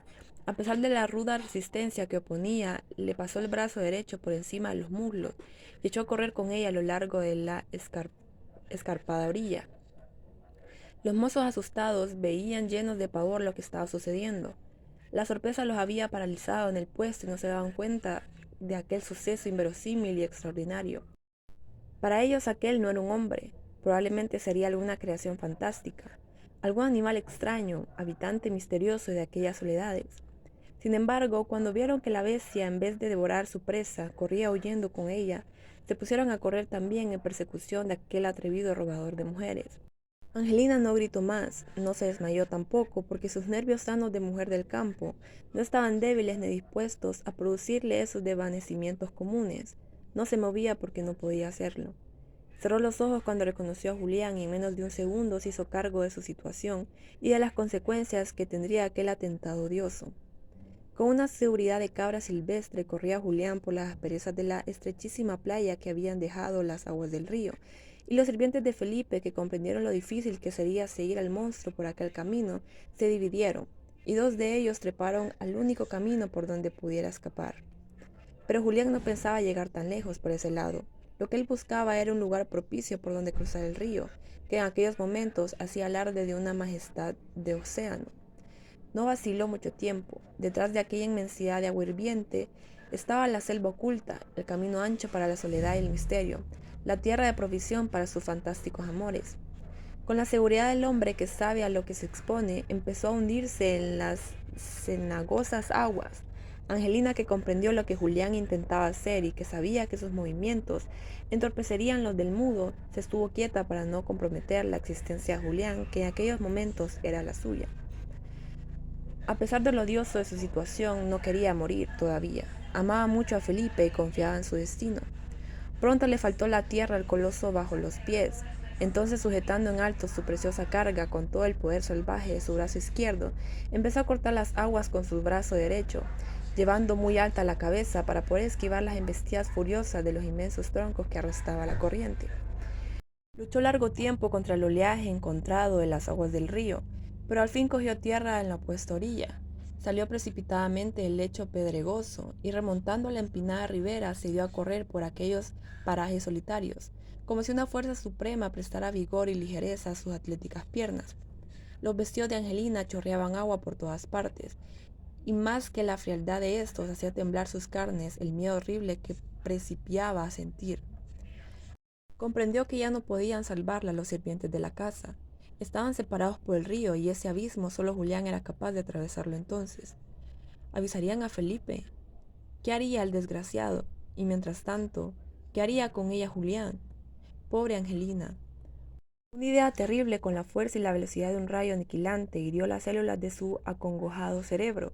a pesar de la ruda resistencia que oponía, le pasó el brazo derecho por encima de los muslos y echó a correr con ella a lo largo de la escarpada orilla. Los mozos asustados veían llenos de pavor lo que estaba sucediendo. La sorpresa los había paralizado en el puesto y no se daban cuenta de aquel suceso inverosímil y extraordinario. Para ellos aquel no era un hombre, probablemente sería alguna creación fantástica, algún animal extraño, habitante misterioso de aquellas soledades. Sin embargo, cuando vieron que la bestia, en vez de devorar su presa, corría huyendo con ella, se pusieron a correr también en persecución de aquel atrevido robador de mujeres. Angelina no gritó más, no se desmayó tampoco, porque sus nervios sanos de mujer del campo no estaban débiles ni dispuestos a producirle esos desvanecimientos comunes. No se movía porque no podía hacerlo. Cerró los ojos cuando reconoció a Julián y en menos de un segundo se hizo cargo de su situación y de las consecuencias que tendría aquel atentado odioso. Con una seguridad de cabra silvestre corría Julián por las asperezas de la estrechísima playa que habían dejado las aguas del río, y los sirvientes de Felipe, que comprendieron lo difícil que sería seguir al monstruo por aquel camino, se dividieron, y dos de ellos treparon al único camino por donde pudiera escapar. Pero Julián no pensaba llegar tan lejos por ese lado. Lo que él buscaba era un lugar propicio por donde cruzar el río, que en aquellos momentos hacía alarde de una majestad de océano. No vaciló mucho tiempo. Detrás de aquella inmensidad de agua hirviente estaba la selva oculta, el camino ancho para la soledad y el misterio, la tierra de provisión para sus fantásticos amores. Con la seguridad del hombre que sabe a lo que se expone, empezó a hundirse en las cenagosas aguas. Angelina, que comprendió lo que Julián intentaba hacer y que sabía que sus movimientos entorpecerían los del mudo, se estuvo quieta para no comprometer la existencia de Julián, que en aquellos momentos era la suya. A pesar de lo odioso de su situación, no quería morir todavía. Amaba mucho a Felipe y confiaba en su destino. Pronto le faltó la tierra al coloso bajo los pies. Entonces, sujetando en alto su preciosa carga con todo el poder salvaje de su brazo izquierdo, empezó a cortar las aguas con su brazo derecho, llevando muy alta la cabeza para poder esquivar las embestidas furiosas de los inmensos troncos que arrastraba la corriente. Luchó largo tiempo contra el oleaje encontrado en las aguas del río, pero al fin cogió tierra en la opuesta orilla. Salió precipitadamente del lecho pedregoso y remontando la empinada ribera se dio a correr por aquellos parajes solitarios, como si una fuerza suprema prestara vigor y ligereza a sus atléticas piernas. Los vestidos de Angelina chorreaban agua por todas partes, y más que la frialdad de estos hacía temblar sus carnes el miedo horrible que principiaba a sentir. Comprendió que ya no podían salvarla los sirvientes de la casa. Estaban separados por el río y ese abismo solo Julián era capaz de atravesarlo entonces. Avisarían a Felipe. ¿Qué haría el desgraciado? Y mientras tanto, ¿qué haría con ella Julián? Pobre Angelina. Una idea terrible con la fuerza y la velocidad de un rayo aniquilante hirió las células de su acongojado cerebro.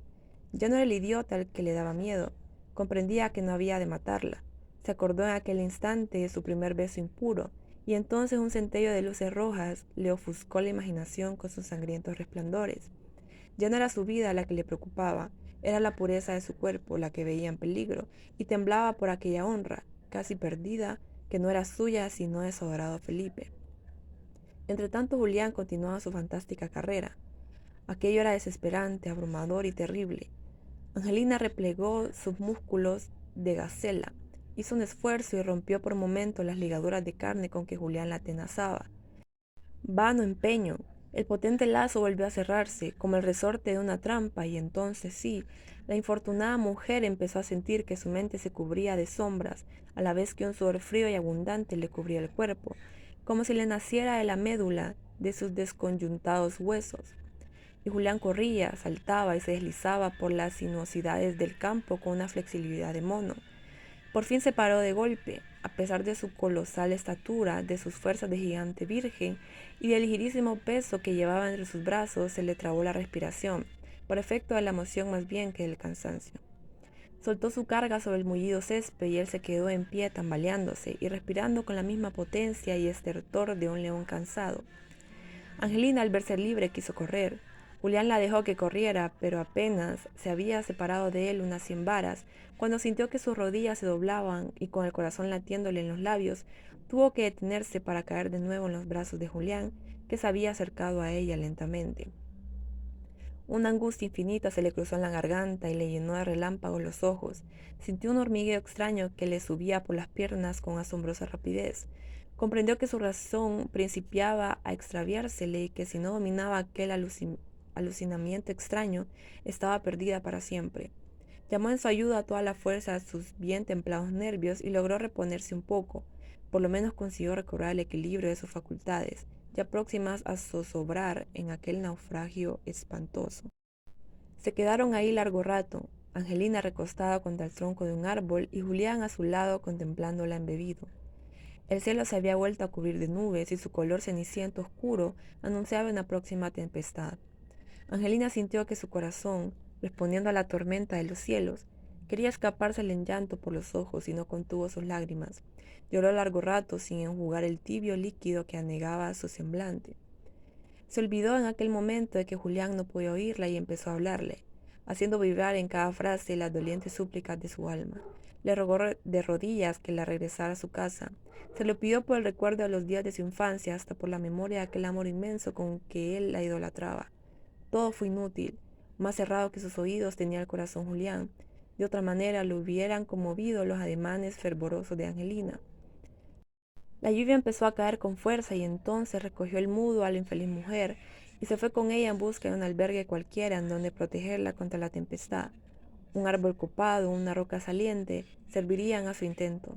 Ya no era el idiota el que le daba miedo. Comprendía que no había de matarla. Se acordó en aquel instante de su primer beso impuro, y entonces un centello de luces rojas le ofuscó la imaginación con sus sangrientos resplandores. Ya no era su vida la que le preocupaba, era la pureza de su cuerpo la que veía en peligro, y temblaba por aquella honra, casi perdida, que no era suya sino de su adorado Felipe. Entretanto Julián continuaba su fantástica carrera. Aquello era desesperante, abrumador y terrible. Angelina replegó sus músculos de gacela, hizo un esfuerzo y rompió por momento las ligaduras de carne con que Julián la atenazaba. Vano empeño. El potente lazo volvió a cerrarse, como el resorte de una trampa, y entonces sí, la infortunada mujer empezó a sentir que su mente se cubría de sombras, a la vez que un sudor frío y abundante le cubría el cuerpo, como si le naciera de la médula de sus desconyuntados huesos. y Julián corría, saltaba y se deslizaba por las sinuosidades del campo con una flexibilidad de mono. Por fin se paró de golpe, a pesar de su colosal estatura, de sus fuerzas de gigante virgen y del ligerísimo peso que llevaba entre sus brazos, se le trabó la respiración, por efecto de la emoción más bien que del cansancio. Soltó su carga sobre el mullido césped y él se quedó en pie tambaleándose y respirando con la misma potencia y estertor de un león cansado. Angelina, al verse libre, quiso correr. Julián la dejó que corriera, pero apenas se había separado de él unas 100 varas, cuando sintió que sus rodillas se doblaban y con el corazón latiéndole en los labios, tuvo que detenerse para caer de nuevo en los brazos de Julián, que se había acercado a ella lentamente. Una angustia infinita se le cruzó en la garganta y le llenó de relámpagos los ojos. Sintió un hormigueo extraño que le subía por las piernas con asombrosa rapidez. Comprendió que su razón principiaba a extraviársele y que si no dominaba aquel alucinamiento extraño, estaba perdida para siempre. Llamó en su ayuda a toda la fuerza a sus bien templados nervios y logró reponerse un poco. Por lo menos consiguió recobrar el equilibrio de sus facultades, ya próximas a zozobrar en aquel naufragio espantoso. Se quedaron ahí largo rato, Angelina recostada contra el tronco de un árbol y Julián a su lado contemplándola embebido. El cielo se había vuelto a cubrir de nubes y su color ceniciento oscuro anunciaba una próxima tempestad. Angelina sintió que su corazón, respondiendo a la tormenta de los cielos, quería escapársele en llanto por los ojos y no contuvo sus lágrimas. Lloró largo rato sin enjugar el tibio líquido que anegaba su semblante. Se olvidó en aquel momento de que Julián no podía oírla y empezó a hablarle, haciendo vibrar en cada frase las dolientes súplicas de su alma. Le rogó de rodillas que la regresara a su casa. Se lo pidió por el recuerdo de los días de su infancia, hasta por la memoria de aquel amor inmenso con que él la idolatraba. Todo fue inútil. Más cerrado que sus oídos tenía el corazón Julián. De otra manera lo hubieran conmovido los ademanes fervorosos de Angelina. La lluvia empezó a caer con fuerza y entonces recogió el mudo a la infeliz mujer y se fue con ella en busca de un albergue cualquiera en donde protegerla contra la tempestad. Un árbol copado, una roca saliente, servirían a su intento.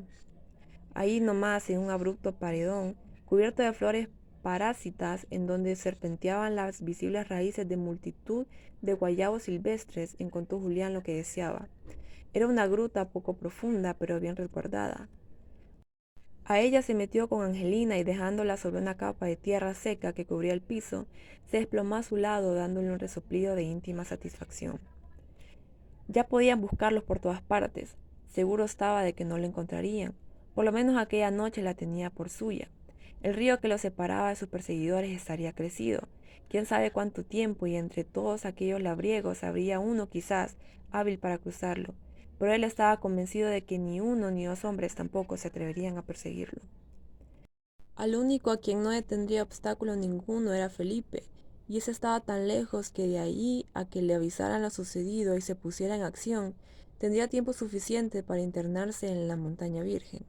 Ahí nomás, en un abrupto paredón, cubierto de flores parásitas, en donde serpenteaban las visibles raíces de multitud de guayabos silvestres, encontró Julián lo que deseaba. Era una gruta poco profunda, pero bien resguardada. A ella se metió con Angelina y dejándola sobre una capa de tierra seca que cubría el piso, se desplomó a su lado dándole un resoplido de íntima satisfacción. Ya podían buscarlos por todas partes. Seguro estaba de que no lo encontrarían. Por lo menos aquella noche la tenía por suya. El río que los separaba de sus perseguidores estaría crecido. Quién sabe cuánto tiempo, y entre todos aquellos labriegos habría uno quizás hábil para cruzarlo. Pero él estaba convencido de que ni uno ni dos hombres tampoco se atreverían a perseguirlo. Al único a quien no detendría obstáculo ninguno era Felipe, y ese estaba tan lejos que de ahí a que le avisaran lo sucedido y se pusiera en acción, tendría tiempo suficiente para internarse en la montaña virgen.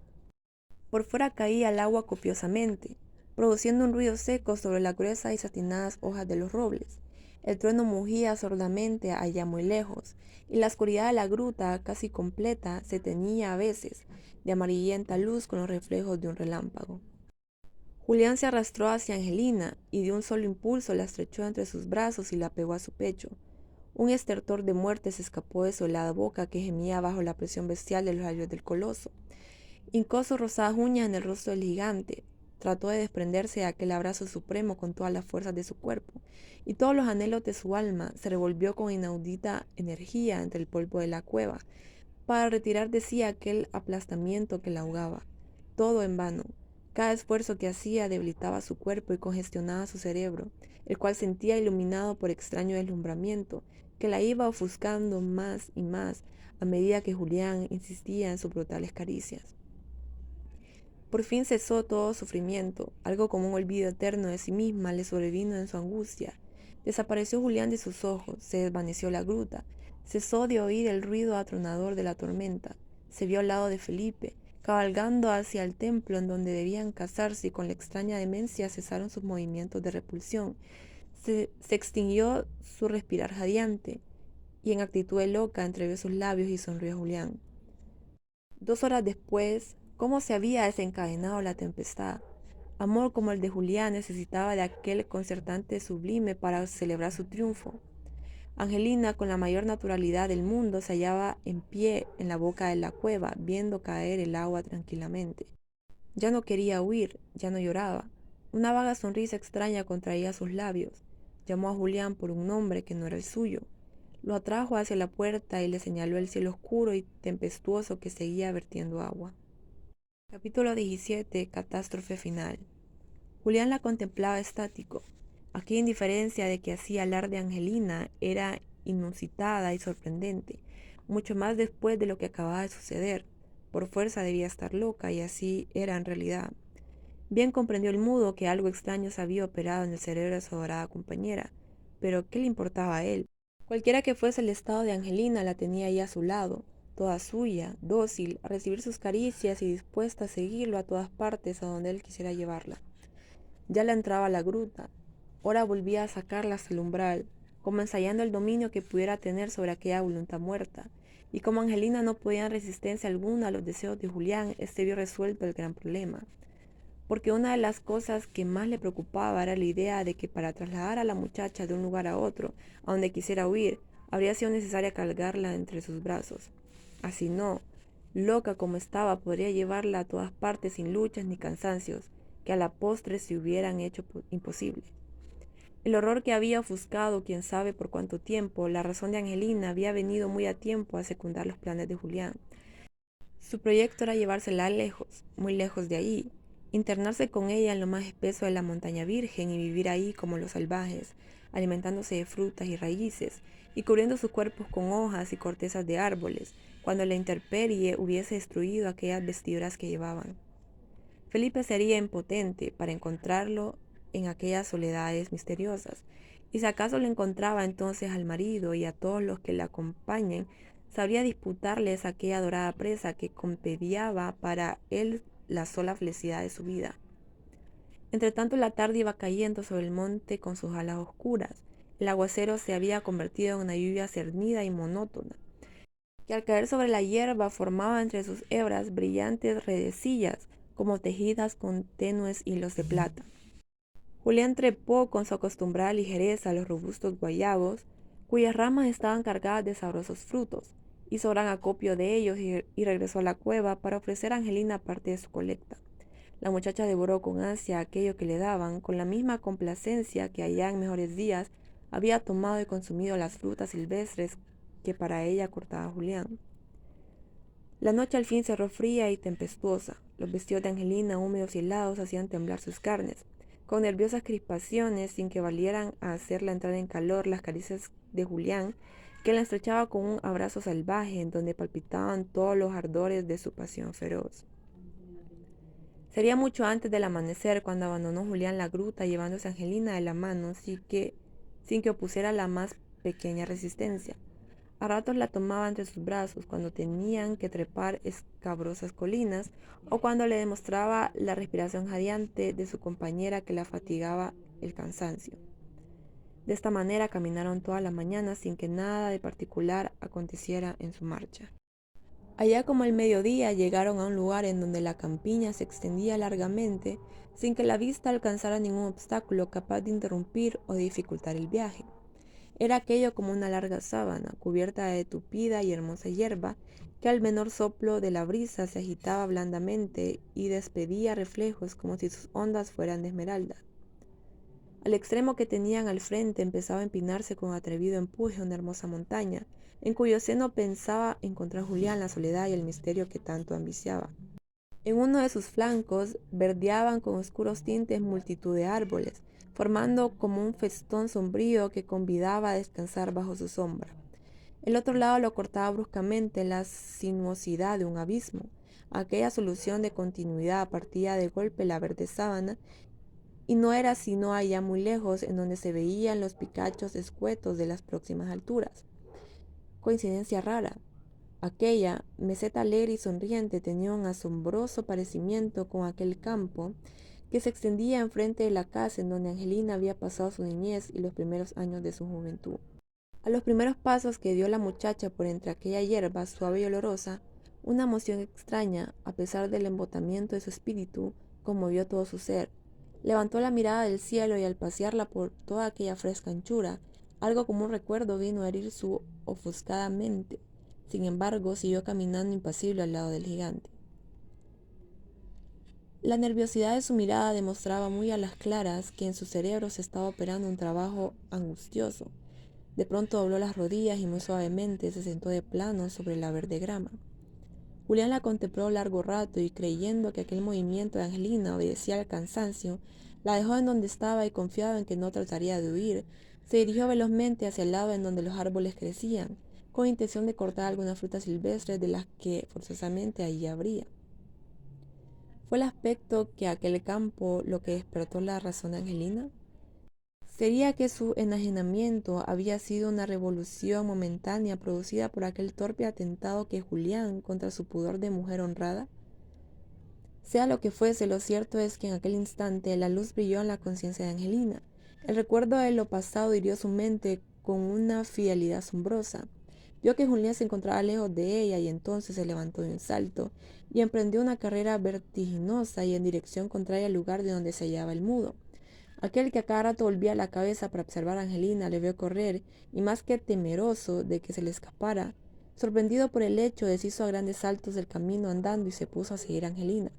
Por fuera caía el agua copiosamente, produciendo un ruido seco sobre las gruesas y satinadas hojas de los robles. El trueno mugía sordamente allá muy lejos, y la oscuridad de la gruta, casi completa, se teñía a veces de amarillenta luz con los reflejos de un relámpago. Julián se arrastró hacia Angelina y de un solo impulso la estrechó entre sus brazos y la pegó a su pecho. Un estertor de muerte se escapó de su helada boca que gemía bajo la presión bestial de los labios del coloso. Hincó sus rosadas uñas en el rostro del gigante. Trató de desprenderse de aquel abrazo supremo con todas las fuerzas de su cuerpo, y todos los anhelos de su alma se revolvió con inaudita energía entre el polvo de la cueva, para retirar de sí aquel aplastamiento que la ahogaba. Todo en vano. Cada esfuerzo que hacía debilitaba su cuerpo y congestionaba su cerebro, el cual sentía iluminado por extraño deslumbramiento, que la iba ofuscando más y más a medida que Julián insistía en sus brutales caricias. Por fin cesó todo sufrimiento, algo como un olvido eterno de sí misma le sobrevino en su angustia. Desapareció Julián de sus ojos, se desvaneció la gruta, cesó de oír el ruido atronador de la tormenta, se vio al lado de Felipe, cabalgando hacia el templo en donde debían casarse y con la extraña demencia cesaron sus movimientos de repulsión. Se extinguió su respirar jadeante y en actitud de loca entrevió sus labios y sonrió a Julián. 2 horas después, ¿cómo se había desencadenado la tempestad? Amor como el de Julián necesitaba de aquel concertante sublime para celebrar su triunfo. Angelina, con la mayor naturalidad del mundo, se hallaba en pie en la boca de la cueva, viendo caer el agua tranquilamente. Ya no quería huir, ya no lloraba. Una vaga sonrisa extraña contraía sus labios. Llamó a Julián por un nombre que no era el suyo. Lo atrajo hacia la puerta y le señaló el cielo oscuro y tempestuoso que seguía vertiendo agua. Capítulo 17. Catástrofe final. Julián la contemplaba estático. Aquella indiferencia de que hacía alarde Angelina era inusitada y sorprendente, mucho más después de lo que acababa de suceder. Por fuerza debía estar loca, y así era en realidad. Bien comprendió el mudo que algo extraño se había operado en el cerebro de su adorada compañera, pero ¿qué le importaba a él? Cualquiera que fuese el estado de Angelina, la tenía ahí a su lado, toda suya, dócil, a recibir sus caricias y dispuesta a seguirlo a todas partes a donde él quisiera llevarla. Ya la entraba a la gruta, ahora volvía a sacarla hasta el umbral, como ensayando el dominio que pudiera tener sobre aquella voluntad muerta. Y como Angelina no podía en resistencia alguna a los deseos de Julián, este vio resuelto el gran problema. Porque una de las cosas que más le preocupaba era la idea de que para trasladar a la muchacha de un lugar a otro, a donde quisiera huir, habría sido necesario cargarla entre sus brazos. Así no, loca como estaba, podría llevarla a todas partes sin luchas ni cansancios, que a la postre se hubieran hecho imposible. El horror que había ofuscado, quién sabe por cuánto tiempo, la razón de Angelina había venido muy a tiempo a secundar los planes de Julián. Su proyecto era llevársela lejos, muy lejos de ahí, internarse con ella en lo más espeso de la montaña virgen y vivir ahí como los salvajes, alimentándose de frutas y raíces, y cubriendo sus cuerpos con hojas y cortezas de árboles, cuando la intemperie hubiese destruido aquellas vestiduras que llevaban. Felipe sería impotente para encontrarlo en aquellas soledades misteriosas, y si acaso lo encontraba entonces al marido y a todos los que le acompañen, sabría disputarles aquella dorada presa que compediaba para él la sola felicidad de su vida. Entretanto la tarde iba cayendo sobre el monte con sus alas oscuras. El aguacero se había convertido en una lluvia cernida y monótona, que al caer sobre la hierba formaba entre sus hebras brillantes redecillas, como tejidas con tenues hilos de plata. Julián trepó con su acostumbrada ligereza a los robustos guayabos, cuyas ramas estaban cargadas de sabrosos frutos, hizo gran acopio de ellos y regresó a la cueva para ofrecer a Angelina parte de su colecta. La muchacha devoró con ansia aquello que le daban, con la misma complacencia que allá en mejores días había tomado y consumido las frutas silvestres que para ella cortaba Julián. La noche al fin cerró fría y tempestuosa. Los vestidos de Angelina, húmedos y helados, hacían temblar sus carnes. Con nerviosas crispaciones, sin que valieran a hacerla entrar en calor las caricias de Julián, que la estrechaba con un abrazo salvaje en donde palpitaban todos los ardores de su pasión feroz. Sería mucho antes del amanecer cuando abandonó Julián la gruta llevándose a Angelina de la mano sin que opusiera la más pequeña resistencia. A ratos la tomaba entre sus brazos cuando tenían que trepar escabrosas colinas o cuando le demostraba la respiración jadeante de su compañera que la fatigaba el cansancio. De esta manera caminaron toda la mañana sin que nada de particular aconteciera en su marcha. Allá como el mediodía llegaron a un lugar en donde la campiña se extendía largamente sin que la vista alcanzara ningún obstáculo capaz de interrumpir o de dificultar el viaje. Era aquello como una larga sábana, cubierta de tupida y hermosa hierba, que al menor soplo de la brisa se agitaba blandamente y despedía reflejos como si sus ondas fueran de esmeralda. Al extremo que tenían al frente empezaba a empinarse con atrevido empuje una hermosa montaña, en cuyo seno pensaba encontrar Julián la soledad y el misterio que tanto ambiciaba. En uno de sus flancos verdeaban con oscuros tintes multitud de árboles, formando como un festón sombrío que convidaba a descansar bajo su sombra. El otro lado lo cortaba bruscamente la sinuosidad de un abismo. Aquella solución de continuidad partía de golpe la verde sábana, y no era sino allá muy lejos en donde se veían los picachos escuetos de las próximas alturas. Coincidencia rara. Aquella meseta alegre y sonriente tenía un asombroso parecimiento con aquel campo que se extendía enfrente de la casa en donde Angelina había pasado su niñez y los primeros años de su juventud. A los primeros pasos que dio la muchacha por entre aquella hierba suave y olorosa, una emoción extraña, a pesar del embotamiento de su espíritu, conmovió todo su ser. Levantó la mirada del cielo y al pasearla por toda aquella fresca anchura, algo como un recuerdo vino a herir su ofuscada mente. Sin embargo, siguió caminando impasible al lado del gigante. La nerviosidad de su mirada demostraba muy a las claras que en su cerebro se estaba operando un trabajo angustioso. De pronto dobló las rodillas y muy suavemente se sentó de plano sobre la verde grama. Julián la contempló largo rato y creyendo que aquel movimiento de Angelina obedecía al cansancio, la dejó en donde estaba y confiado en que no trataría de huir, se dirigió velozmente hacia el lado en donde los árboles crecían, con intención de cortar algunas frutas silvestres de las que forzosamente allí habría. ¿Fue el aspecto que aquel campo lo que despertó la razón de Angelina? ¿Sería que su enajenamiento había sido una revolución momentánea producida por aquel torpe atentado que Julián contra su pudor de mujer honrada? Sea lo que fuese, lo cierto es que en aquel instante la luz brilló en la conciencia de Angelina. El recuerdo de lo pasado hirió su mente con una fidelidad asombrosa. Vio que Julián se encontraba lejos de ella y entonces se levantó de un salto y emprendió una carrera vertiginosa y en dirección contraria al lugar de donde se hallaba el mudo. Aquel que a cada rato volvía la cabeza para observar a Angelina le vio correr y más que temeroso de que se le escapara, sorprendido por el hecho, deshizo a grandes saltos del camino andando y se puso a seguir a Angelina.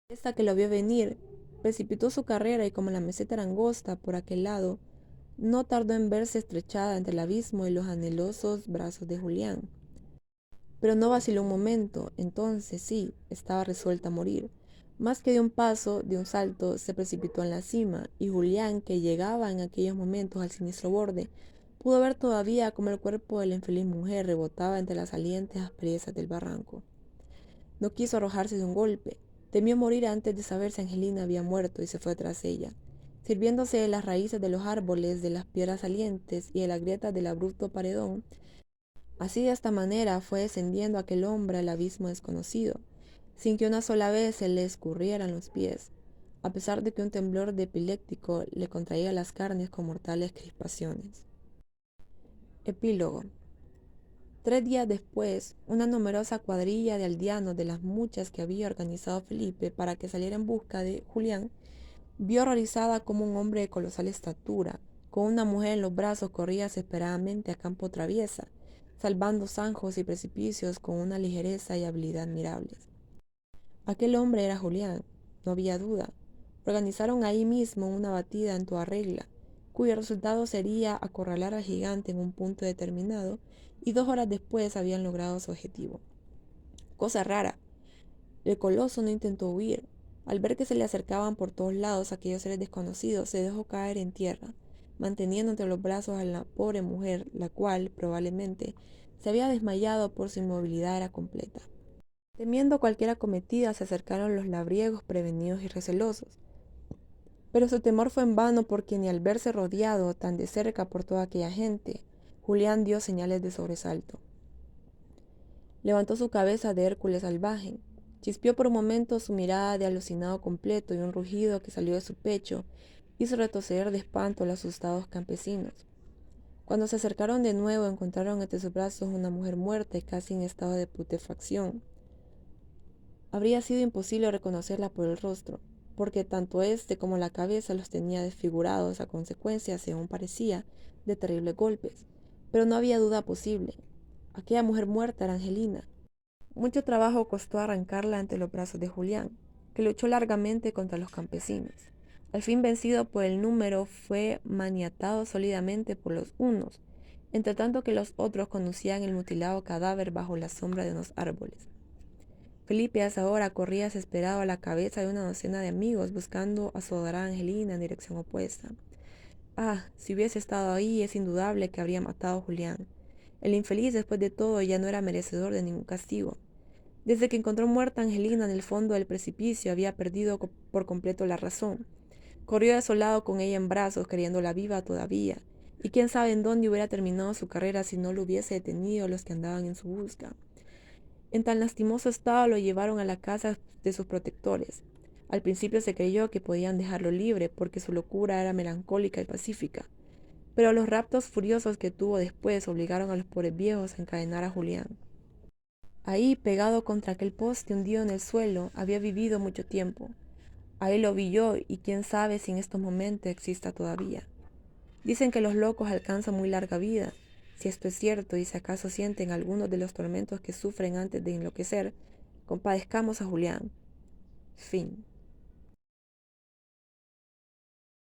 Esta que lo vio venir, precipitó su carrera y como la meseta era angosta por aquel lado, no tardó en verse estrechada entre el abismo y los anhelosos brazos de Julián. Pero no vaciló un momento, entonces sí, estaba resuelta a morir. Más que de un paso, de un salto, se precipitó en la cima, y Julián, que llegaba en aquellos momentos al siniestro borde, pudo ver todavía cómo el cuerpo de la infeliz mujer rebotaba entre las salientes asperezas del barranco. No quiso arrojarse de un golpe, temió morir antes de saber si Angelina había muerto y se fue tras ella, sirviéndose de las raíces de los árboles, de las piedras salientes y de las grietas del abrupto paredón. Así de esta manera fue descendiendo aquel hombre al abismo desconocido, sin que una sola vez se le escurrieran los pies, a pesar de que un temblor de epiléptico le contraía las carnes con mortales crispaciones. Epílogo. 3 días después, una numerosa cuadrilla de aldeanos de las muchas que había organizado Felipe para que saliera en busca de Julián, vio horrorizada como un hombre de colosal estatura, con una mujer en los brazos, corría desesperadamente a campo traviesa, salvando zanjos y precipicios con una ligereza y habilidad admirables. Aquel hombre era Julián, no había duda. Organizaron ahí mismo una batida en toda regla, cuyo resultado sería acorralar al gigante en un punto determinado, y 2 horas después habían logrado su objetivo. Cosa rara, el coloso no intentó huir. Al ver que se le acercaban por todos lados aquellos seres desconocidos, se dejó caer en tierra, manteniendo entre los brazos a la pobre mujer, la cual, probablemente, se había desmayado por su inmovilidad era completa. Temiendo cualquier acometida, se acercaron los labriegos prevenidos y recelosos. Pero su temor fue en vano porque ni al verse rodeado tan de cerca por toda aquella gente, Julián dio señales de sobresalto. Levantó su cabeza de Hércules salvaje, chispeó por un momento su mirada de alucinado completo y un rugido que salió de su pecho hizo retroceder de espanto a los asustados campesinos. Cuando se acercaron de nuevo encontraron entre sus brazos una mujer muerta y casi en estado de putrefacción. Habría sido imposible reconocerla por el rostro, porque tanto éste como la cabeza los tenía desfigurados a consecuencia, según parecía, de terribles golpes. Pero no había duda posible. Aquella mujer muerta era Angelina. Mucho trabajo costó arrancarla ante los brazos de Julián, que luchó largamente contra los campesinos. Al fin vencido por el número, fue maniatado sólidamente por los unos, entre tanto que los otros conducían el mutilado cadáver bajo la sombra de unos árboles. Felipe a esa hora corría desesperado a la cabeza de una docena de amigos buscando a su adorada Angelina en dirección opuesta. Ah, si hubiese estado ahí, es indudable que habría matado a Julián. El infeliz, después de todo, ya no era merecedor de ningún castigo. Desde que encontró muerta a Angelina en el fondo del precipicio, había perdido por completo la razón. Corrió desolado con ella en brazos, queriéndola viva todavía, y quién sabe en dónde hubiera terminado su carrera si no lo hubiese detenido los que andaban en su busca. En tan lastimoso estado lo llevaron a la casa de sus protectores. Al principio se creyó que podían dejarlo libre porque su locura era melancólica y pacífica, pero los raptos furiosos que tuvo después obligaron a los pobres viejos a encadenar a Julián. Ahí, pegado contra aquel poste hundido en el suelo, había vivido mucho tiempo. Ahí lo vi yo y quién sabe si en estos momentos exista todavía. Dicen que los locos alcanzan muy larga vida. Si esto es cierto y si acaso sienten algunos de los tormentos que sufren antes de enloquecer, compadezcamos a Julián. Fin.